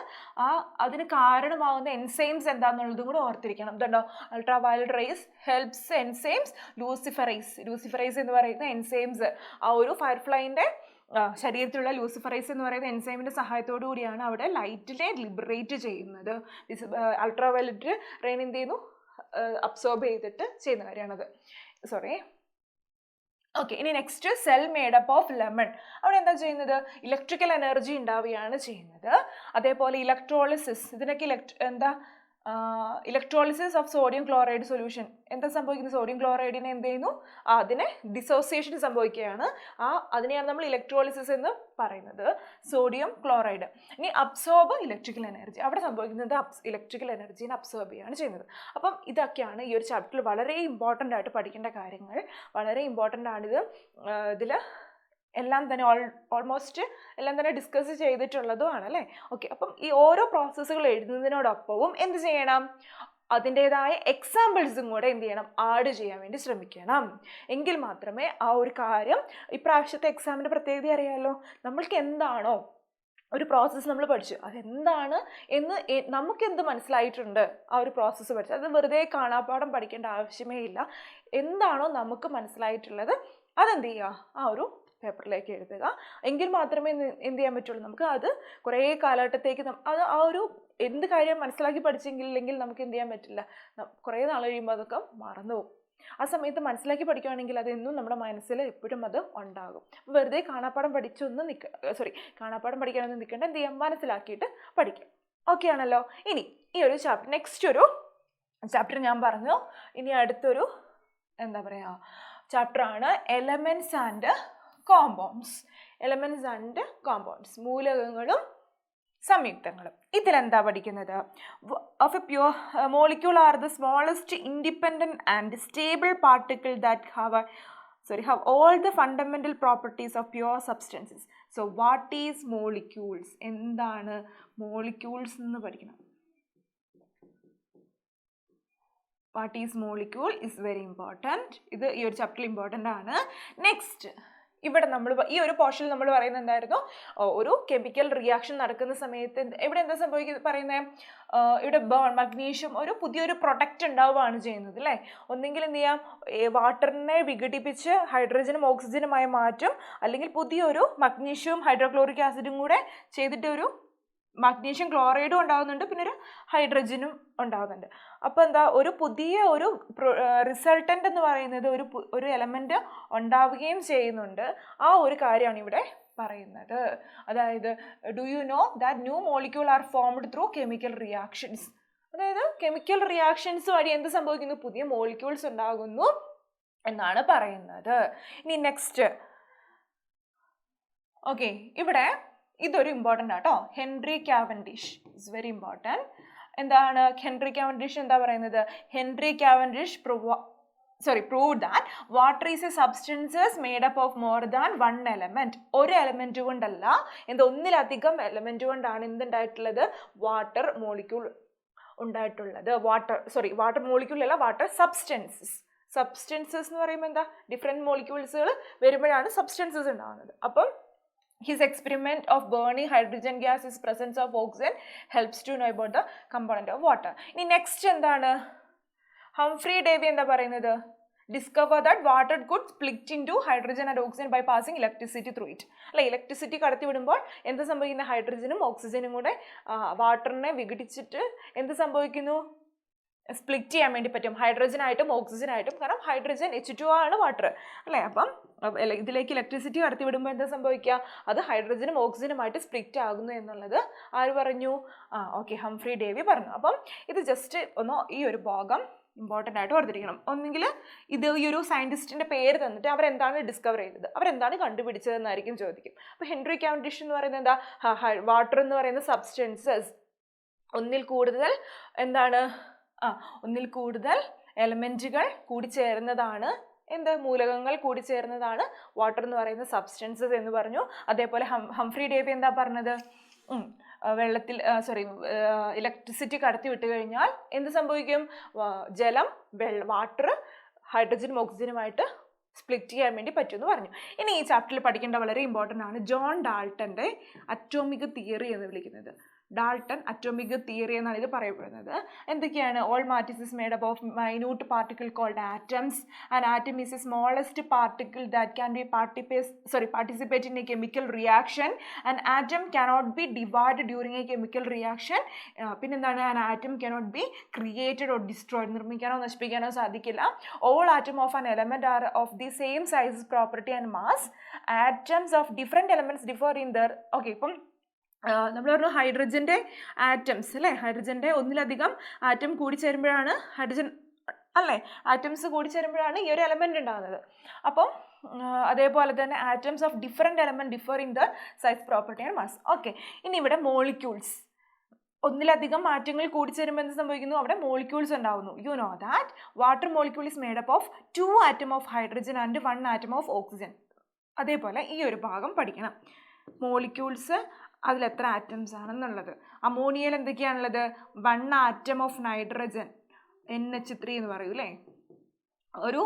അതിന് കാരണമാകുന്ന എൻസൈംസ് എന്താണെന്നുള്ളതും കൂടെ ഓർത്തിരിക്കണം. ഇതുണ്ടോ? Ultraviolet rays helps enzymes luciferase എന്ന് പറയുന്ന എൻസൈംസ് ആ ഒരു ഫയർഫ്ലൈൻ്റെ ശരീരത്തിലുള്ള ലൂസിഫറൈസ് എന്ന് പറയുന്ന എൻസൈമിൻ്റെ സഹായത്തോടു കൂടിയാണ് അവിടെ ലൈറ്റിനെ ലിബറേറ്റ് ചെയ്യുന്നത്. അൾട്രാ വയലറ്റ് റെയിൻ എന്ത് ചെയ്യുന്നു? അബ്സോർബ് ചെയ്തിട്ട് ചെയ്യുന്ന കാര്യമാണത്. ഓക്കെ, ഇനി next cell made up of lemon. അവിടെ എന്താ ചെയ്യുന്നത്? ഇലക്ട്രിക്കൽ എനർജി ഉണ്ടാവുകയാണ് ചെയ്യുന്നത്. അതേപോലെ ഇലക്ട്രോളിസിസ്, ഇതിനൊക്കെ electrolysis of sodium chloride solution. എന്താ സംഭവിക്കുന്നത്? സോഡിയം ക്ലോറൈഡിനെ എന്ത് ചെയ്യുന്നു? അതിനെ ഡിസോസിയേഷൻ സംഭവിക്കുകയാണ്. അതിനെയാണ് നമ്മൾ ഇലക്ട്രോളിസിസ് എന്ന് പറയുന്നത്, സോഡിയം ക്ലോറൈഡ്. ഇനി അബ്സോർബ് ഇലക്ട്രിക്കൽ എനർജി. അവിടെ സംഭവിക്കുന്നത് ഇലക്ട്രിക്കൽ എനർജീനെ അബ്സോർബ് ചെയ്യുകയാണ് ചെയ്യുന്നത്. അപ്പം ഇതൊക്കെയാണ് ഈ ഒരു ചാപ്റ്ററിൽ വളരെ ഇമ്പോർട്ടൻ്റ് ആയിട്ട് പഠിക്കേണ്ട കാര്യങ്ങൾ. വളരെ ഇമ്പോർട്ടൻ്റ് ആണിത്. ഇതിൽ എല്ലാം തന്നെ ഓൾമോസ്റ്റ് എല്ലാം തന്നെ ഡിസ്കസ് ചെയ്തിട്ടുള്ളതുമാണ് അല്ലേ? ഓക്കെ, അപ്പം ഈ ഓരോ പ്രോസസ്സുകൾ എഴുതുന്നതിനോടൊപ്പവും എന്ത് ചെയ്യണം? അതിൻ്റേതായ എക്സാമ്പിൾസും കൂടെ എന്ത് ചെയ്യണം? ആഡ് ചെയ്യാൻ വേണ്ടി ശ്രമിക്കണം. എങ്കിൽ മാത്രമേ ആ ഒരു കാര്യം, ഇപ്രാവശ്യത്തെ എക്സാമിൻ്റെ പ്രത്യേകത അറിയാമല്ലോ, നമ്മൾക്ക് എന്താണോ ഒരു പ്രോസസ്സ് നമ്മൾ പഠിച്ചു, അതെന്താണ് എന്ന് നമുക്കെന്ത് മനസ്സിലായിട്ടുണ്ട് ആ ഒരു പ്രോസസ്സ് പഠിച്ചു, അത് വെറുതെ കാണാപ്പാഠം പഠിക്കേണ്ട ആവശ്യമേ ഇല്ല. എന്താണോ നമുക്ക് മനസ്സിലായിട്ടുള്ളത് അതെന്ത് ചെയ്യുക? ആ ഒരു പേപ്പറിലേക്ക് എഴുതുക. എങ്കിൽ മാത്രമേ എന്ത് ചെയ്യാൻ പറ്റുള്ളൂ? നമുക്ക് അത് കുറേ കാലഘട്ടത്തേക്ക് അത് ആ ഒരു എന്ത് കാര്യം മനസ്സിലാക്കി പഠിച്ചെങ്കിലില്ലെങ്കിൽ നമുക്ക് എന്ത് ചെയ്യാൻ പറ്റില്ല, കുറേ നാൾ കഴിയുമ്പോൾ അതൊക്കെ മറന്നു പോകും. ആ സമയത്ത് മനസ്സിലാക്കി പഠിക്കുകയാണെങ്കിൽ അതെന്നും നമ്മുടെ മനസ്സിൽ എപ്പോഴും അത് ഉണ്ടാകും. വെറുതെ കാണാപ്പാഠം പഠിച്ചൊന്നും കാണാപ്പാഠം പഠിക്കാനൊന്നും നിൽക്കേണ്ട, എന്ത് ചെയ്യാം, മനസ്സിലാക്കിയിട്ട് പഠിക്കാം. ഓക്കെ ആണല്ലോ. ഇനി ഈ ഒരു ചാപ്റ്റർ, നെക്സ്റ്റ് ഒരു ചാപ്റ്റർ ഞാൻ പറഞ്ഞു. ഇനി അടുത്തൊരു എന്താ പറയുക ചാപ്റ്റർ ആണ് elements and compounds. Elements and compounds, മൂലകങ്ങളും സംയുക്തങ്ങളും. ഇതിലെന്താ പഠിക്കുന്നത്? Of a pure molecule are the smallest independent and stable particle that have all the fundamental properties of pure substances. So what is molecules? എന്താണ് molecules എന്ന് പഠിക്കണം. What is molecule is very important. ഇത് ഈ ഒരു ചാപ്റ്ററിൽ important ആണ്. Next ഇവിടെ നമ്മൾ ഈ ഒരു പോർഷനിൽ നമ്മൾ പറയുന്നത് എന്തായിരുന്നു? ഒരു കെമിക്കൽ റിയാക്ഷൻ നടക്കുന്ന സമയത്ത് ഇവിടെ എന്താ പറയുന്നത്? ഇവിടെ മഗ്നീഷ്യം ഒരു പുതിയൊരു പ്രൊഡക്റ്റ് ഉണ്ടാവുകയാണ് ചെയ്യുന്നത് അല്ലേ. ഒന്നെങ്കിൽ എന്ത് ചെയ്യാം, വാട്ടറിനെ വിഘടിപ്പിച്ച് ഹൈഡ്രജനും ഓക്സിജനുമായി മാറ്റും, അല്ലെങ്കിൽ പുതിയൊരു മഗ്നീഷ്യവും ഹൈഡ്രോക്ലോറിക് ആസിഡും കൂടെ ചെയ്തിട്ട് ഒരു മഗ്നീഷ്യം ക്ലോറൈഡും ഉണ്ടാകുന്നുണ്ട്, പിന്നെ ഒരു ഹൈഡ്രജനും ഉണ്ടാകുന്നുണ്ട്. അപ്പോൾ എന്താ, ഒരു പുതിയ ഒരു റിസൾട്ടൻ്റ് എന്ന് പറയുന്നത് ഒരു എലമെൻറ്റ് ഉണ്ടാവുകയും ചെയ്യുന്നുണ്ട്. ആ ഒരു കാര്യമാണ് ഇവിടെ പറയുന്നത്. അതായത് do you know that new molecule are formed through chemical reactions. അതായത് കെമിക്കൽ റിയാക്ഷൻസ് വഴി എന്ത് സംഭവിക്കുന്നു? പുതിയ മോളിക്യൂൾസ് ഉണ്ടാകുന്നു എന്നാണ് പറയുന്നത്. ഇനി നെക്സ്റ്റ്, ഓക്കെ, ഇവിടെ ഇതൊരു ഇമ്പോർട്ടൻ്റ് ആട്ടോ. Henry Cavendish is very important. എന്താണ് ഹെൻറി കാവൻഡിഷ് എന്താ പറയുന്നത്? Henry Cavendish proved that water is a substances made up of more than one element. ഒരു എലമെന്റ് കൊണ്ടല്ല, ഒന്നിലധികം എലമെന്റ് കൊണ്ടാണ് എന്തുണ്ടായിട്ടുള്ളത്? വാട്ടർ മോളിക്യൂൾ ഉണ്ടായിട്ടുള്ളത്. വാട്ടർ മോളിക്യൂൾ അല്ല, വാട്ടർ സബ്സ്റ്റൻസസ്. സബ്സ്റ്റൻസസ് എന്ന് പറയുമ്പോൾ എന്താ, ഡിഫറെൻറ്റ് മോളിക്യൂൾസുകൾ വരുമ്പോഴാണ് സബ്സ്റ്റൻസസ് ഉണ്ടാകുന്നത്. അപ്പം his experiment of burning hydrogen gas is presence of oxygen helps to know about the component of water. ഇനി നെക്സ്റ്റ് എന്താണ്? ഹംഫ്രി ഡേവി എന്താ പറയുന്നത്? discover that water could split into hydrogen and oxygen by passing electricity through it. അല്ലെ, electricity കടത്തി വിടുമ്പോൾ എന്ത് സംഭവിക്കുന്ന? ഹൈഡ്രജനും ഓക്സിജനും കൂടെ വാട്ടറിനെ വിഘടിച്ചിട്ട് എന്ത് സംഭവിക്കുന്നു? സ്പ്ലിറ്റ് ചെയ്യാൻ വേണ്ടി പറ്റും, ഹൈഡ്രജനായിട്ടും ഓക്സിജനായിട്ടും. കാരണം ഹൈഡ്രജൻ H2O ആണ് വാട്ടർ അല്ലേ. അപ്പം ഇതിലേക്ക് ഇലക്ട്രിസിറ്റി കടത്തി വിടുമ്പോൾ എന്താ സംഭവിക്കുക? അത് ഹൈഡ്രജനും ഓക്സിജനുമായിട്ട് സ്പ്ലിറ്റ് ആകുന്നു എന്നുള്ളത് ആര് പറഞ്ഞു? ഓക്കെ, ഹംഫ്രി ഡേവി പറഞ്ഞു. അപ്പം ഇത് ജസ്റ്റ് ഒന്ന് ഈ ഒരു ഭാഗം ഇമ്പോർട്ടൻ്റ് ആയിട്ട് ഓർത്തിരിക്കണം. ഒന്നെങ്കിൽ ഇത് ഈ ഒരു സയൻറ്റിസ്റ്റിൻ്റെ പേര് തന്നിട്ട് അവരെന്താണ് ഡിസ്കവർ ചെയ്തത്, അവരെന്താണ് കണ്ടുപിടിച്ചതെന്നായിരിക്കും ചോദിക്കും. അപ്പോൾ ഹെൻറി കാവൻഡിഷ് എന്ന് പറയുന്നത് എന്താ? വാട്ടർ എന്ന് പറയുന്ന സബ്സ്റ്റൻസസ് ഒന്നിൽ കൂടുതൽ എലമെൻറ്റുകൾ കൂടിച്ചേർന്നതാണ് മൂലകങ്ങൾ കൂടിച്ചേർന്നതാണ് വാട്ടർ എന്ന് പറയുന്ന സബ്സ്റ്റൻസസ് എന്ന് പറഞ്ഞു. അതേപോലെ ഹംഫ്രി ഡേവി എന്താ പറഞ്ഞത്? വെള്ളത്തിൽ ഇലക്ട്രിസിറ്റി കടത്തി വിട്ട് കഴിഞ്ഞാൽ എന്ത് സംഭവിക്കും? ജലം വാട്ടർ ഹൈഡ്രജനും ഓക്സിജനുമായിട്ട് സ്പ്ലിറ്റ് ചെയ്യാൻ വേണ്ടി പറ്റുമെന്ന് പറഞ്ഞു. ഇനി ഈ ചാപ്റ്ററിൽ പഠിക്കേണ്ട വളരെ ഇമ്പോർട്ടൻ്റ് ആണ് ജോൺ ഡാൾട്ടൻ്റെ അറ്റോമിക് തിയറി എന്ന് വിളിക്കുന്നത്. ഡാൾട്ടൺ അറ്റോമിക് തിയറി എന്നാണ് ഇത് പറയപ്പെടുന്നത്. എന്തൊക്കെയാണ്? All matter is made up of minute particle called atoms. And atom is a smallest particle that can be participate in a chemical reaction. And atom cannot be divided during a chemical reaction. പിന്നെന്താണ്? An atom cannot be created or destroyed. നിർമ്മിക്കാനോ നശിപ്പിക്കാനോ സാധിക്കില്ല. All atom of an element are of the same size, property and mass. Atoms of different elements differ in their ഇപ്പം നമ്മൾ പറഞ്ഞു ഹൈഡ്രജൻ്റെ atoms അല്ലേ, ഹൈഡ്രജൻ്റെ ഒന്നിലധികം atom കൂടിച്ചേരുമ്പോഴാണ് atoms കൂടിച്ചേരുമ്പോഴാണ് ഈ ഒരു എലമെൻ്റ് ഉണ്ടാകുന്നത്. അപ്പം അതേപോലെ തന്നെ atoms of different element differ in the size, property and mass. Okay, ഇനി ഇവിടെ മോളിക്യൂൾസ്, ഒന്നിലധികം ആറ്റങ്ങൾ കൂടിച്ചേരുമ്പോൾ എന്ത് സംഭവിക്കുന്നു? അവിടെ മോളിക്യൂൾസ് ഉണ്ടാകുന്നു. You know that water molecule is made up of 2 atom of hydrogen and 1 atom of oxygen. അതേപോലെ ഈ ഒരു ഭാഗം പഠിക്കണം. മോളിക്യൂൾസ് അതിൽ എത്ര ആറ്റംസ് ആണെന്നുള്ളത്. അമോണിയയിൽ എന്തൊക്കെയാണുള്ളത്? 1 ആറ്റം ഓഫ് നൈട്രജൻ, NH3 എന്ന് പറയൂ അല്ലേ. ഒരു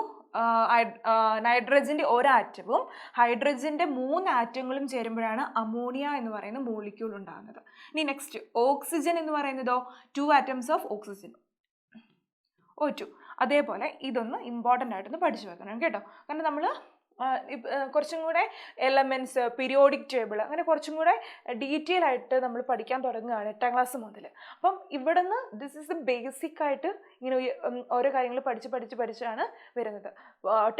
നൈട്രജൻ്റെ 1 ആറ്റവും ഹൈഡ്രജൻ്റെ 3 ആറ്റങ്ങളും ചേരുമ്പോഴാണ് അമോണിയ എന്ന് പറയുന്ന മോളിക്യൂൾ ഉണ്ടാകുന്നത്. ഇനി നെക്സ്റ്റ് ഓക്സിജൻ എന്ന് പറയുന്നതോ 2 ആറ്റംസ് ഓഫ് ഓക്സിജൻ, O2. അതേപോലെ ഇതൊന്ന് ഇമ്പോർട്ടൻ്റ് ആയിട്ടൊന്ന് പഠിച്ചു വെക്കണം കേട്ടോ. കാരണം നമ്മൾ കുറച്ചും കൂടെ എലമെൻറ്റ്സ്, പീരിയോഡിക് ടേബിൾ, അങ്ങനെ കുറച്ചും കൂടെ ഡീറ്റെയിൽ ആയിട്ട് നമ്മൾ പഠിക്കാൻ തുടങ്ങുകയാണ് 8ാം ക്ലാസ് മുതൽ. അപ്പം ഇവിടുന്ന് ദിസ് ഈസ് ദ ബേസിക് ആയിട്ട് ഇങ്ങനെ ഓരോ കാര്യങ്ങൾ പഠിച്ചാണ് വരുന്നത്.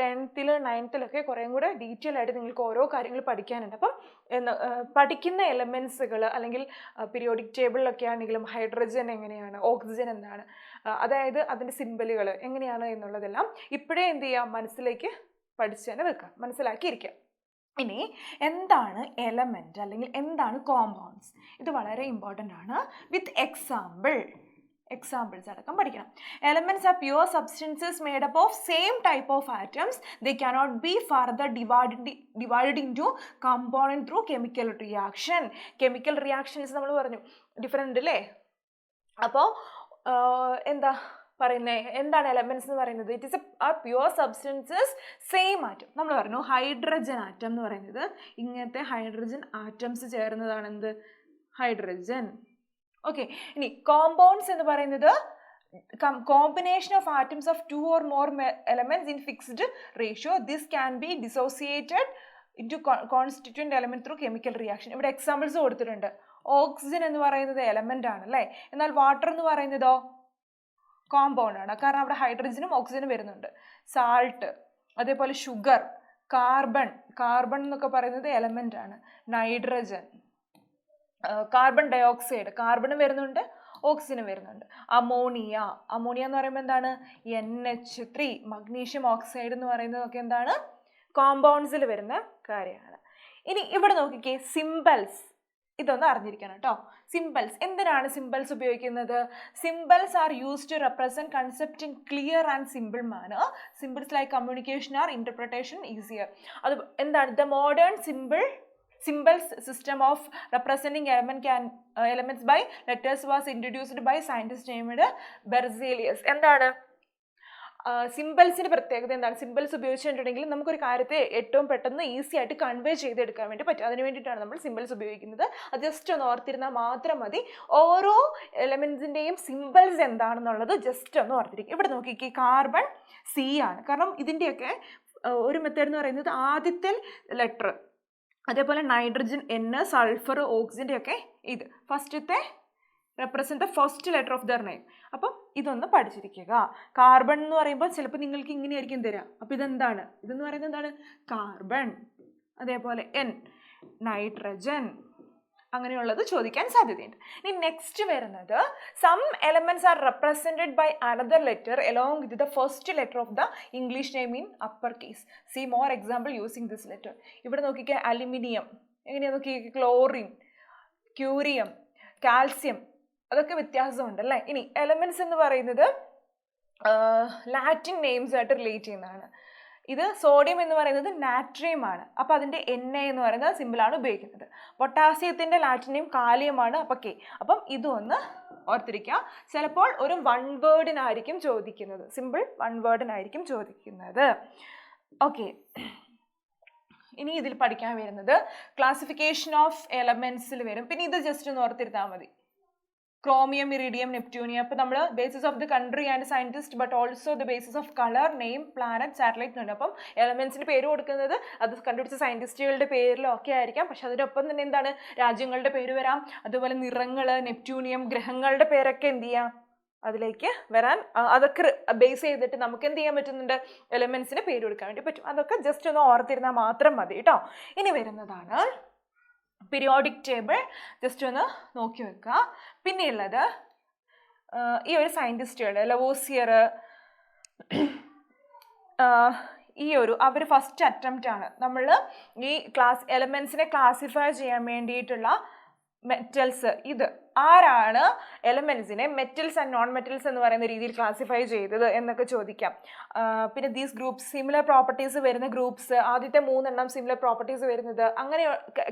10th 9th കുറേയും കൂടെ ഡീറ്റെയിൽ ആയിട്ട് നിങ്ങൾക്ക് ഓരോ കാര്യങ്ങൾ പഠിക്കാനുണ്ട്. അപ്പം പഠിക്കുന്ന എലമെൻറ്റ്സുകൾ അല്ലെങ്കിൽ പീരിയോഡിക് ടേബിളിലൊക്കെ ആണെങ്കിലും ഹൈഡ്രജൻ എങ്ങനെയാണ്, ഓക്സിജൻ എന്താണ്, അതായത് അതിൻ്റെ സിംബലുകൾ എങ്ങനെയാണ് എന്നുള്ളതെല്ലാം ഇപ്പോഴേ എന്ത് ചെയ്യാം, മനസ്സിലേക്ക് പഠിച്ച് തന്നെ വെക്കാം, മനസ്സിലാക്കിയിരിക്കാം. ഇനി എന്താണ് എലമെൻറ്റ് അല്ലെങ്കിൽ എന്താണ് കോമ്പൗണ്ട്സ്, ഇത് വളരെ ഇമ്പോർട്ടൻ്റ് ആണ്. വിത്ത് എക്സാമ്പിൾസ് അടക്കം പഠിക്കണം. Elements are pure substances made up of same type of atoms. They cannot be further divided into component through chemical reaction. Chemical reactions നമ്മൾ പറഞ്ഞു ഡിഫറെൻ്റ് അല്ലേ. അപ്പോൾ എന്താ പറയുന്നത്, എന്താണ് എലമെൻറ്റ്സ് എന്ന് പറയുന്നത്? ഇറ്റ് ഈസ് ആ പ്യുവർ സബ്സ്റ്റൻസസ് സെയിം ആറ്റം. നമ്മൾ പറഞ്ഞു ഹൈഡ്രജൻ ആറ്റം എന്ന് പറയുന്നത് ഇങ്ങനത്തെ ഹൈഡ്രജൻ ആറ്റംസ് ചേർന്നതാണ് എന്ത്, ഹൈഡ്രജൻ. ഓക്കെ. ഇനി കോമ്പൗണ്ട്സ് എന്ന് പറയുന്നത് combination of atoms of 2 or more elements in fixed ratio. This can be dissociated into constituent element through chemical reaction. ഇവിടെ എക്സാമ്പിൾസ് കൊടുത്തിട്ടുണ്ട്. ഓക്സിജൻ എന്ന് പറയുന്നത് എലമെന്റ് ആണ് അല്ലേ, എന്നാൽ വാട്ടർ എന്ന് പറയുന്നതോ കോമ്പൗണ്ട് ആണ്, കാരണം അവിടെ ഹൈഡ്രജനും ഓക്സിജനും വരുന്നുണ്ട്. സാൾട്ട്, അതേപോലെ ഷുഗർ, കാർബൺ എന്നൊക്കെ പറയുന്നത് എലമെന്റ് ആണ്. നൈട്രജൻ, കാർബൺ ഡയോക്സൈഡ്, കാർബണും വരുന്നുണ്ട് ഓക്സിജനും വരുന്നുണ്ട്. അമോണിയ എന്ന് പറയുമ്പോൾ എന്താണ്, NH3. മഗ്നീഷ്യം ഓക്സൈഡ് എന്ന് പറയുന്നതൊക്കെ എന്താണ്, കോമ്പൗണ്ട്സിൽ വരുന്ന കാര്യമാണ്. ഇനി ഇവിടെ നോക്കിക്കേ, സിംബൽസ്, ഇതൊന്ന് അറിഞ്ഞിരിക്കണം കേട്ടോ. സിംബൽസ്, എന്തിനാണ് സിംബൽസ് ഉപയോഗിക്കുന്നത്? Symbols are used to represent concept in clear and simple manner. Symbols like communication are interpretation easier. അത് എന്താണ്, the modern symbols system of representing elements by letters was introduced by scientist named Berzelius. എന്താണ് സിംബൽസിന്റെ പ്രത്യേകത എന്താണ്? Symbols ഉപയോഗിച്ചിട്ടുണ്ടെങ്കിൽ നമുക്കൊരു കാര്യത്തെ ഏറ്റവും പെട്ടെന്ന് easy ആയിട്ട് കൺവേ ചെയ്തെടുക്കാൻ വേണ്ടി പറ്റും. അതിന് വേണ്ടിയിട്ടാണ് നമ്മൾ സിംബൽസ് ഉപയോഗിക്കുന്നത്. അത് ജസ്റ്റ് ഒന്ന് ഓർത്തിരുന്നാൽ മാത്രം മതി. ഓരോ എലമെന്റ്സിന്റെയും സിംബൽസ് എന്താണെന്നുള്ളത് ജസ്റ്റ് ഒന്ന് ഓർത്തിരിക്കും. ഇവിടെ നോക്കിക്കേ, കാർബൺ C ആണ്, കാരണം ഇതിൻ്റെയൊക്കെ ഒരു മെത്തേഡ് എന്ന് പറയുന്നത് ആദ്യത്തെ ലെറ്റർ, അതേപോലെ നൈട്രജൻ N, സൾഫർ, ഓക്സിജൻ്റെ ഒക്കെ ഇത് ഫസ്റ്റത്തെ represent the first letter of there name. അപ്പം ഇതൊന്ന് പഠിച്ചിരിക്കുക. കാർബൺ എന്ന് പറയുമ്പോൾ ചിലപ്പോൾ നിങ്ങൾക്ക് ഇങ്ങനെയായിരിക്കും തരാം. അപ്പം ഇതെന്താണ്, ഇതെന്ന് പറയുന്നത് എന്താണ്, കാർബൺ. അതേപോലെ N, നൈട്രജൻ, അങ്ങനെയുള്ളത് ചോദിക്കാൻ സാധ്യതയുണ്ട്. ഇനി നെക്സ്റ്റ് വരുന്നത്, some elements are represented by another letter along with the first letter of the English name in upper case. See more example using this letter. ഇവിടെ നോക്കിക്കുക, അലുമിനിയം എങ്ങനെയാ നോക്കിക്കുക, ക്ലോറിൻ, ക്യൂരിയം, കാൽസ്യം, അതൊക്കെ വ്യത്യാസമുണ്ട് അല്ലേ. ഇനി എലമെന്റ്സ് എന്ന് പറയുന്നത് ലാറ്റിൻ നെയിംസ് ആയിട്ട് റിലേറ്റ് ചെയ്യുന്നതാണ്. ഇത് സോഡിയം എന്ന് പറയുന്നത് നാട്രിയം ആണ്, അപ്പോൾ അതിൻ്റെ Na എന്ന് പറയുന്ന സിമ്പിളാണ് ഉപയോഗിക്കുന്നത്. പൊട്ടാസ്യത്തിൻ്റെ ലാറ്റിൻ നെയിം കാലിയമാണ്, അപ്പോൾ K. അപ്പം ഇതൊന്ന് ഓർത്തിരിക്കുക. ചിലപ്പോൾ ഒരു 1 വേർഡിനായിരിക്കും ചോദിക്കുന്നത്, സിമ്പിൾ 1 വേർഡിനായിരിക്കും ചോദിക്കുന്നത്. ഓക്കെ. ഇനി ഇതിൽ പഠിക്കാൻ വരുന്നത് ക്ലാസിഫിക്കേഷൻ ഓഫ് എലമെന്റ്സിൽ വരും. പിന്നെ ഇത് ജസ്റ്റ് ഒന്ന് ഓർത്തിരുന്നാൽ മതി. Chromium, iridium, neptunium. അപ്പോൾ നമ്മൾ basis of the country and scientist, but also the basis of colour, name, planet, satellite ഉണ്ട്. അപ്പം എലമെന്റ്സിന് പേര് കൊടുക്കുന്നത് അത് കണ്ടുപിടിച്ച സയൻറ്റിസ്റ്റുകളുടെ പേരിലോ ഒക്കെ ആയിരിക്കാം. പക്ഷെ അതിനൊപ്പം തന്നെ എന്താണ്, രാജ്യങ്ങളുടെ പേര് വരാം, അതുപോലെ നിറങ്ങൾ, നെപ്റ്റ്യൂണിയം, ഗ്രഹങ്ങളുടെ പേരൊക്കെ എന്ത് ചെയ്യാം, അതിലേക്ക് വരാൻ. അതൊക്കെ ബേസ് ചെയ്തിട്ട് നമുക്ക് എന്ത് ചെയ്യാൻ പറ്റുന്നുണ്ട്, എലമെന്റ്സിന് പേര് കൊടുക്കാൻ വേണ്ടി പറ്റും. അതൊക്കെ ജസ്റ്റ് ഒന്ന് ഓർത്തിരുന്നാൽ മാത്രം മതി കേട്ടോ. ഇനി വരുന്നതാണ് പീരിയോഡിക് ടേബിൾ. ജസ്റ്റ് ഒന്ന് നോക്കി വെക്കുക. പിന്നെയുള്ളത് ഈ ഒരു സയൻറ്റിസ്റ്റുകൾ, ലവോസിയർ, അവർ ഫസ്റ്റ് അറ്റംപ്റ്റ് ആണ് നമ്മൾ ഈ എലമെന്റ്സിനെ ക്ലാസിഫൈ ചെയ്യാൻ വേണ്ടിയിട്ടുള്ള മെറ്റൽസ്. ഇത് ആരാണ് എലമെന്റ്സിനെ മെറ്റൽസ് ആൻഡ് നോൺ മെറ്റൽസ് എന്ന് പറയുന്ന രീതിയിൽ ക്ലാസിഫൈ ചെയ്തത് എന്നൊക്കെ ചോദിക്കാം. പിന്നെ ദീസ് ഗ്രൂപ്പ്സ്, സിമിലർ പ്രോപ്പർട്ടീസ് വരുന്ന ഗ്രൂപ്പ്സ്, ആദ്യത്തെ 3 എണ്ണം സിമിലർ പ്രോപ്പർട്ടീസ് വരുന്നത്, അങ്ങനെ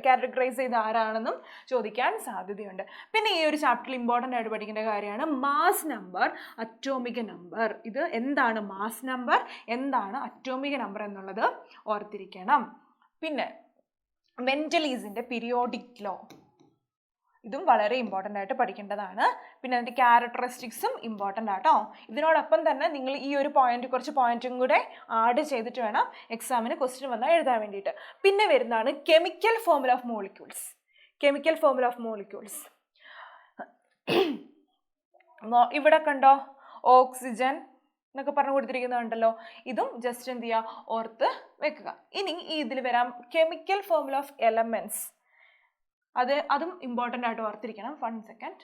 കാറ്റഗറൈസ് ചെയ്ത ആരാണെന്നും ചോദിക്കാൻ സാധ്യതയുണ്ട്. പിന്നെ ഈ ഒരു ചാപ്റ്ററിൽ ഇമ്പോർട്ടൻ്റ് ആയിട്ട് പഠിക്കേണ്ട കാര്യമാണ് മാസ് നമ്പർ, അറ്റോമിക് നമ്പർ. ഇത് എന്താണ് മാസ് നമ്പർ, എന്താണ് അറ്റോമിക് നമ്പർ എന്നുള്ളത് ഓർത്തിരിക്കണം. പിന്നെ മെൻഡലീസിൻ്റെ പീരിയോഡിക് ലോ, ഇതും വളരെ ഇമ്പോർട്ടൻ്റ് ആയിട്ട് പഠിക്കേണ്ടതാണ്. പിന്നെ അതിൻ്റെ ക്യാരക്ടറിസ്റ്റിക്സും ഇമ്പോർട്ടൻ്റ് ആട്ടോ. ഇതിനോടൊപ്പം തന്നെ നിങ്ങൾ ഈ ഒരു കുറച്ച് പോയിന്റും കൂടെ ആഡ് ചെയ്തിട്ട് വേണം എക്സാമിന് ക്വസ്റ്റ്യൻ വന്നാൽ എഴുതാൻ വേണ്ടിയിട്ട്. പിന്നെ വരുന്നതാണ് chemical formula of molecules. Chemical formula of molecules ഇവിടെ കണ്ടോ, ഓക്സിജൻ എന്നൊക്കെ പറഞ്ഞു കൊടുത്തിരിക്കുന്നുണ്ടല്ലോ. ഇതും ജസ്റ്റ് എന്ത് ചെയ്യുക, ഓർത്ത് വെക്കുക. ഇനി ഇതിൽ വരാം കെമിക്കൽ ഫോർമുല ഓഫ് എലമെന്റ്സ്. അതും ഇമ്പോർട്ടൻ്റ് ആയിട്ട് ഓർത്തിരിക്കണം. 1 second.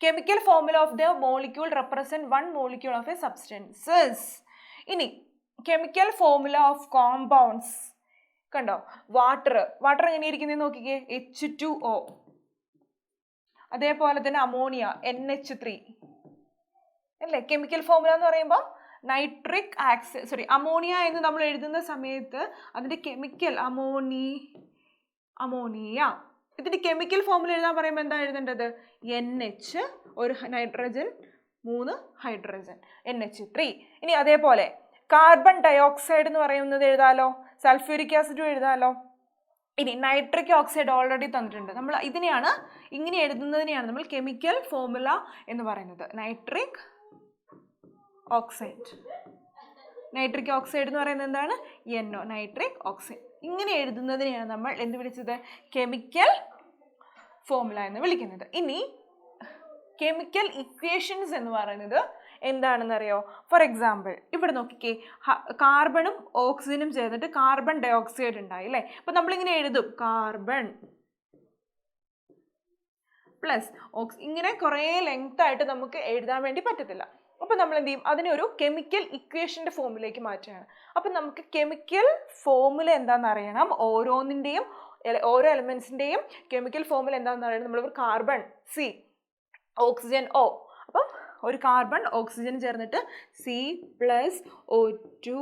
Chemical formula of the molecule represent 1 molecule of a substances. ഇനി കെമിക്കൽ ഫോർമുല ഓഫ് കോമ്പൗണ്ട്സ് കണ്ടോ, വാട്ടർ എങ്ങനെ ഇരിക്കുന്നത് നോക്കിക്കേ, H2O. അതേപോലെ തന്നെ അമോണിയ NH3 അല്ലേ. കെമിക്കൽ ഫോർമുല എന്ന് പറയുമ്പോൾ നൈട്രിക് ആക്സൈഡ് അമോണിയ എന്ന് നമ്മൾ എഴുതുന്ന സമയത്ത് അതിൻ്റെ കെമിക്കൽ അമോണിയ. ഇതിൻ്റെ കെമിക്കൽ ഫോർമുല എഴുതാൻ പറയുമ്പോൾ എന്താ എഴുതേണ്ടത്, NH, ഒരു നൈട്രജൻ, 3 ഹൈഡ്രജൻ, NH3. ഇനി അതേപോലെ കാർബൺ ഡയോക്സൈഡ് എന്ന് പറയുന്നത് എഴുതാലോ, സൾഫ്യൂരിക് ആസിഡും എഴുതാലോ. ഇനി നൈട്രിക് ഓക്സൈഡ് ഓൾറെഡി തന്നിട്ടുണ്ട്. നമ്മൾ ഇങ്ങനെ എഴുതുന്നതിനെയാണ് നമ്മൾ കെമിക്കൽ ഫോർമുല എന്ന് പറയുന്നത്. നൈട്രിക് ഓക്സൈഡ് എന്ന് പറയുന്നത് എന്താണ്, NO, നൈട്രിക് ഓക്സൈഡ്. ഇങ്ങനെ എഴുതുന്നതിനെയാണ് നമ്മൾ എന്ത് വിളിച്ചത്, കെമിക്കൽ ഫോർമുല എന്ന് വിളിക്കുന്നത്. ഇനി കെമിക്കൽ ഇക്വേഷൻസ് എന്ന് പറയുന്നത് എന്താണെന്ന് അറിയോ? ഫോർ എക്സാമ്പിൾ ഇവിടെ നോക്കിക്കേ, കാർബണും ഓക്സിജനും ചേർന്നിട്ട് കാർബൺ ഡയോക്സൈഡ് ഉണ്ടായി അല്ലേ. അപ്പൊ നമ്മളിങ്ങനെ എഴുതും കാർബൺ പ്ലസ് ഇങ്ങനെ കുറേ ലെങ്ത് ആയിട്ട് നമുക്ക് എഴുതാൻ വേണ്ടി പറ്റത്തില്ല. അപ്പം നമ്മൾ എന്ത് ചെയ്യും, അതിനെ ഒരു കെമിക്കൽ ഇക്വേഷൻ്റെ ഫോമിലേക്ക് മാറ്റുകയാണ്. അപ്പം നമുക്ക് കെമിക്കൽ ഫോമുല എന്താണെന്ന് അറിയണം. ഓരോ എലമെൻസിൻ്റെയും കെമിക്കൽ ഫോമുല എന്താണെന്ന് അറിയണം. നമ്മളിപ്പോൾ കാർബൺ C, ഓക്സിജൻ O. അപ്പം ഒരു കാർബൺ ഓക്സിജൻ ചേർന്നിട്ട് C+O2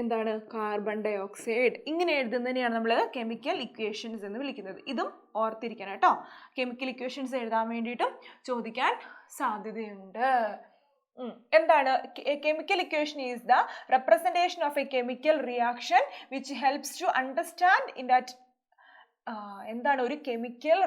എന്താണ്, കാർബൺ ഡയോക്സൈഡ്. ഇങ്ങനെ എഴുതുന്നതിനെയാണ് നമ്മൾ കെമിക്കൽ ഇക്വേഷൻസ് എന്ന് വിളിക്കുന്നത്. ഇതും ഓർത്തിരിക്കണം കേട്ടോ. കെമിക്കൽ ഇക്വേഷൻസ് എഴുതാൻ വേണ്ടിയിട്ടും ചോദിക്കാൻ സാധ്യതയുണ്ട്. എന്താണ് chemical equation? Is the representation of a chemical reaction which helps to understand in that. എന്താണ് ഒരു കെമിക്കൽ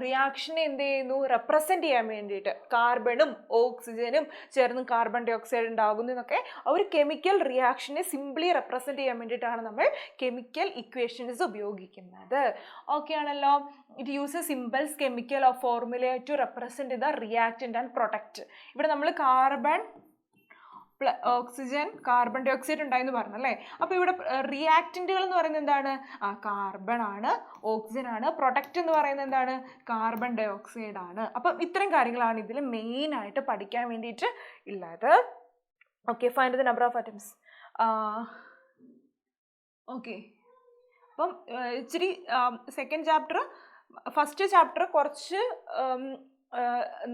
റിയാക്ഷനെ എന്ത് ചെയ്യുന്നു, റെപ്രസെൻറ്റ് ചെയ്യാൻ വേണ്ടിയിട്ട്. കാർബണും ഓക്സിജനും ചേർന്ന് കാർബൺ ഡൈ ഓക്സൈഡ് ഉണ്ടാകുന്നു എന്നൊക്കെ ഒരു കെമിക്കൽ റിയാക്ഷനെ സിംപ്ലി റെപ്രസെൻറ്റ് ചെയ്യാൻ വേണ്ടിയിട്ടാണ് നമ്മൾ കെമിക്കൽ ഇക്വേഷൻസ് ഉപയോഗിക്കുന്നത്. ഓക്കെ ആണല്ലോ. It uses symbols chemical of formula to represent the reactant and product. ഇവിടെ നമ്മൾ ഓക്സിജൻ കാർബൺ ഡൈ ഓക്സൈഡ് ഉണ്ടായെന്ന് പറഞ്ഞല്ലേ. അപ്പോൾ ഇവിടെ റിയാക്റ്റൻറ്റുകൾ എന്ന് പറയുന്നത് എന്താണ്, കാർബൺ ആണ്, ഓക്സിജൻ ആണ്. പ്രൊഡക്റ്റ് എന്ന് പറയുന്നത് എന്താണ്, കാർബൺ ഡൈ ഓക്സൈഡ് ആണ്. അപ്പം ഇത്രയും കാര്യങ്ങളാണ് ഇതിൽ മെയിൻ ആയിട്ട് പഠിക്കാൻ വേണ്ടിയിട്ട് ഉള്ളത്. Okay, find the number of atoms. Okay, അപ്പം ഇച്ചിരി ഫസ്റ്റ് ചാപ്റ്റർ കുറച്ച്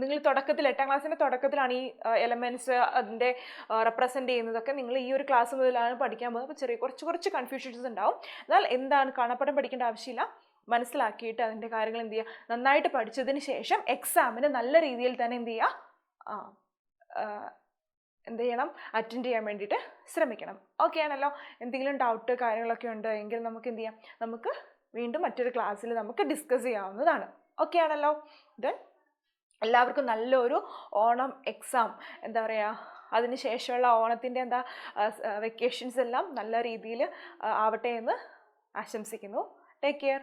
നിങ്ങൾ തുടക്കത്തിൽ 8ാം ക്ലാസ്സിൻ്റെ തുടക്കത്തിലാണ് ഈ എലമെൻറ്റ്സ് അതിൻ്റെ റെപ്രസെൻ്റ് ചെയ്യുന്നതൊക്കെ നിങ്ങൾ ഈ ഒരു ക്ലാസ് മുതലാണ് പഠിക്കാൻ പോകുന്നത്. അപ്പോൾ കുറച്ച് കൺഫ്യൂഷൻസ് ഉണ്ടാവും. എന്നാൽ എന്താണ് കാണാപ്പാഠം പഠിക്കേണ്ട ആവശ്യമില്ല. മനസ്സിലാക്കിയിട്ട് അതിൻ്റെ കാര്യങ്ങൾ എന്ത് ചെയ്യുക, നന്നായിട്ട് പഠിച്ചതിന് ശേഷം എക്സാമിന് നല്ല രീതിയിൽ തന്നെ എന്ത് ചെയ്യണം, അറ്റൻഡ് ചെയ്യാൻ വേണ്ടിയിട്ട് ശ്രമിക്കണം. ഓക്കെ ആണല്ലോ. എന്തെങ്കിലും ഡൗട്ട് കാര്യങ്ങളൊക്കെ ഉണ്ട് എങ്കിൽ നമുക്ക് എന്ത് ചെയ്യാം, നമുക്ക് വീണ്ടും മറ്റൊരു ക്ലാസ്സിൽ നമുക്ക് ഡിസ്കസ് ചെയ്യാവുന്നതാണ്. ഓക്കെ ആണല്ലോ. ദെൻ എല്ലാവർക്കും നല്ലൊരു ഓണം എക്സാം എന്താ പറയുക, അതിന് ശേഷമുള്ള ഓണത്തിൻ്റെ വെക്കേഷൻസ് എല്ലാം നല്ല രീതിയിൽ ആവട്ടെ എന്ന് ആശംസിക്കുന്നു. Take care.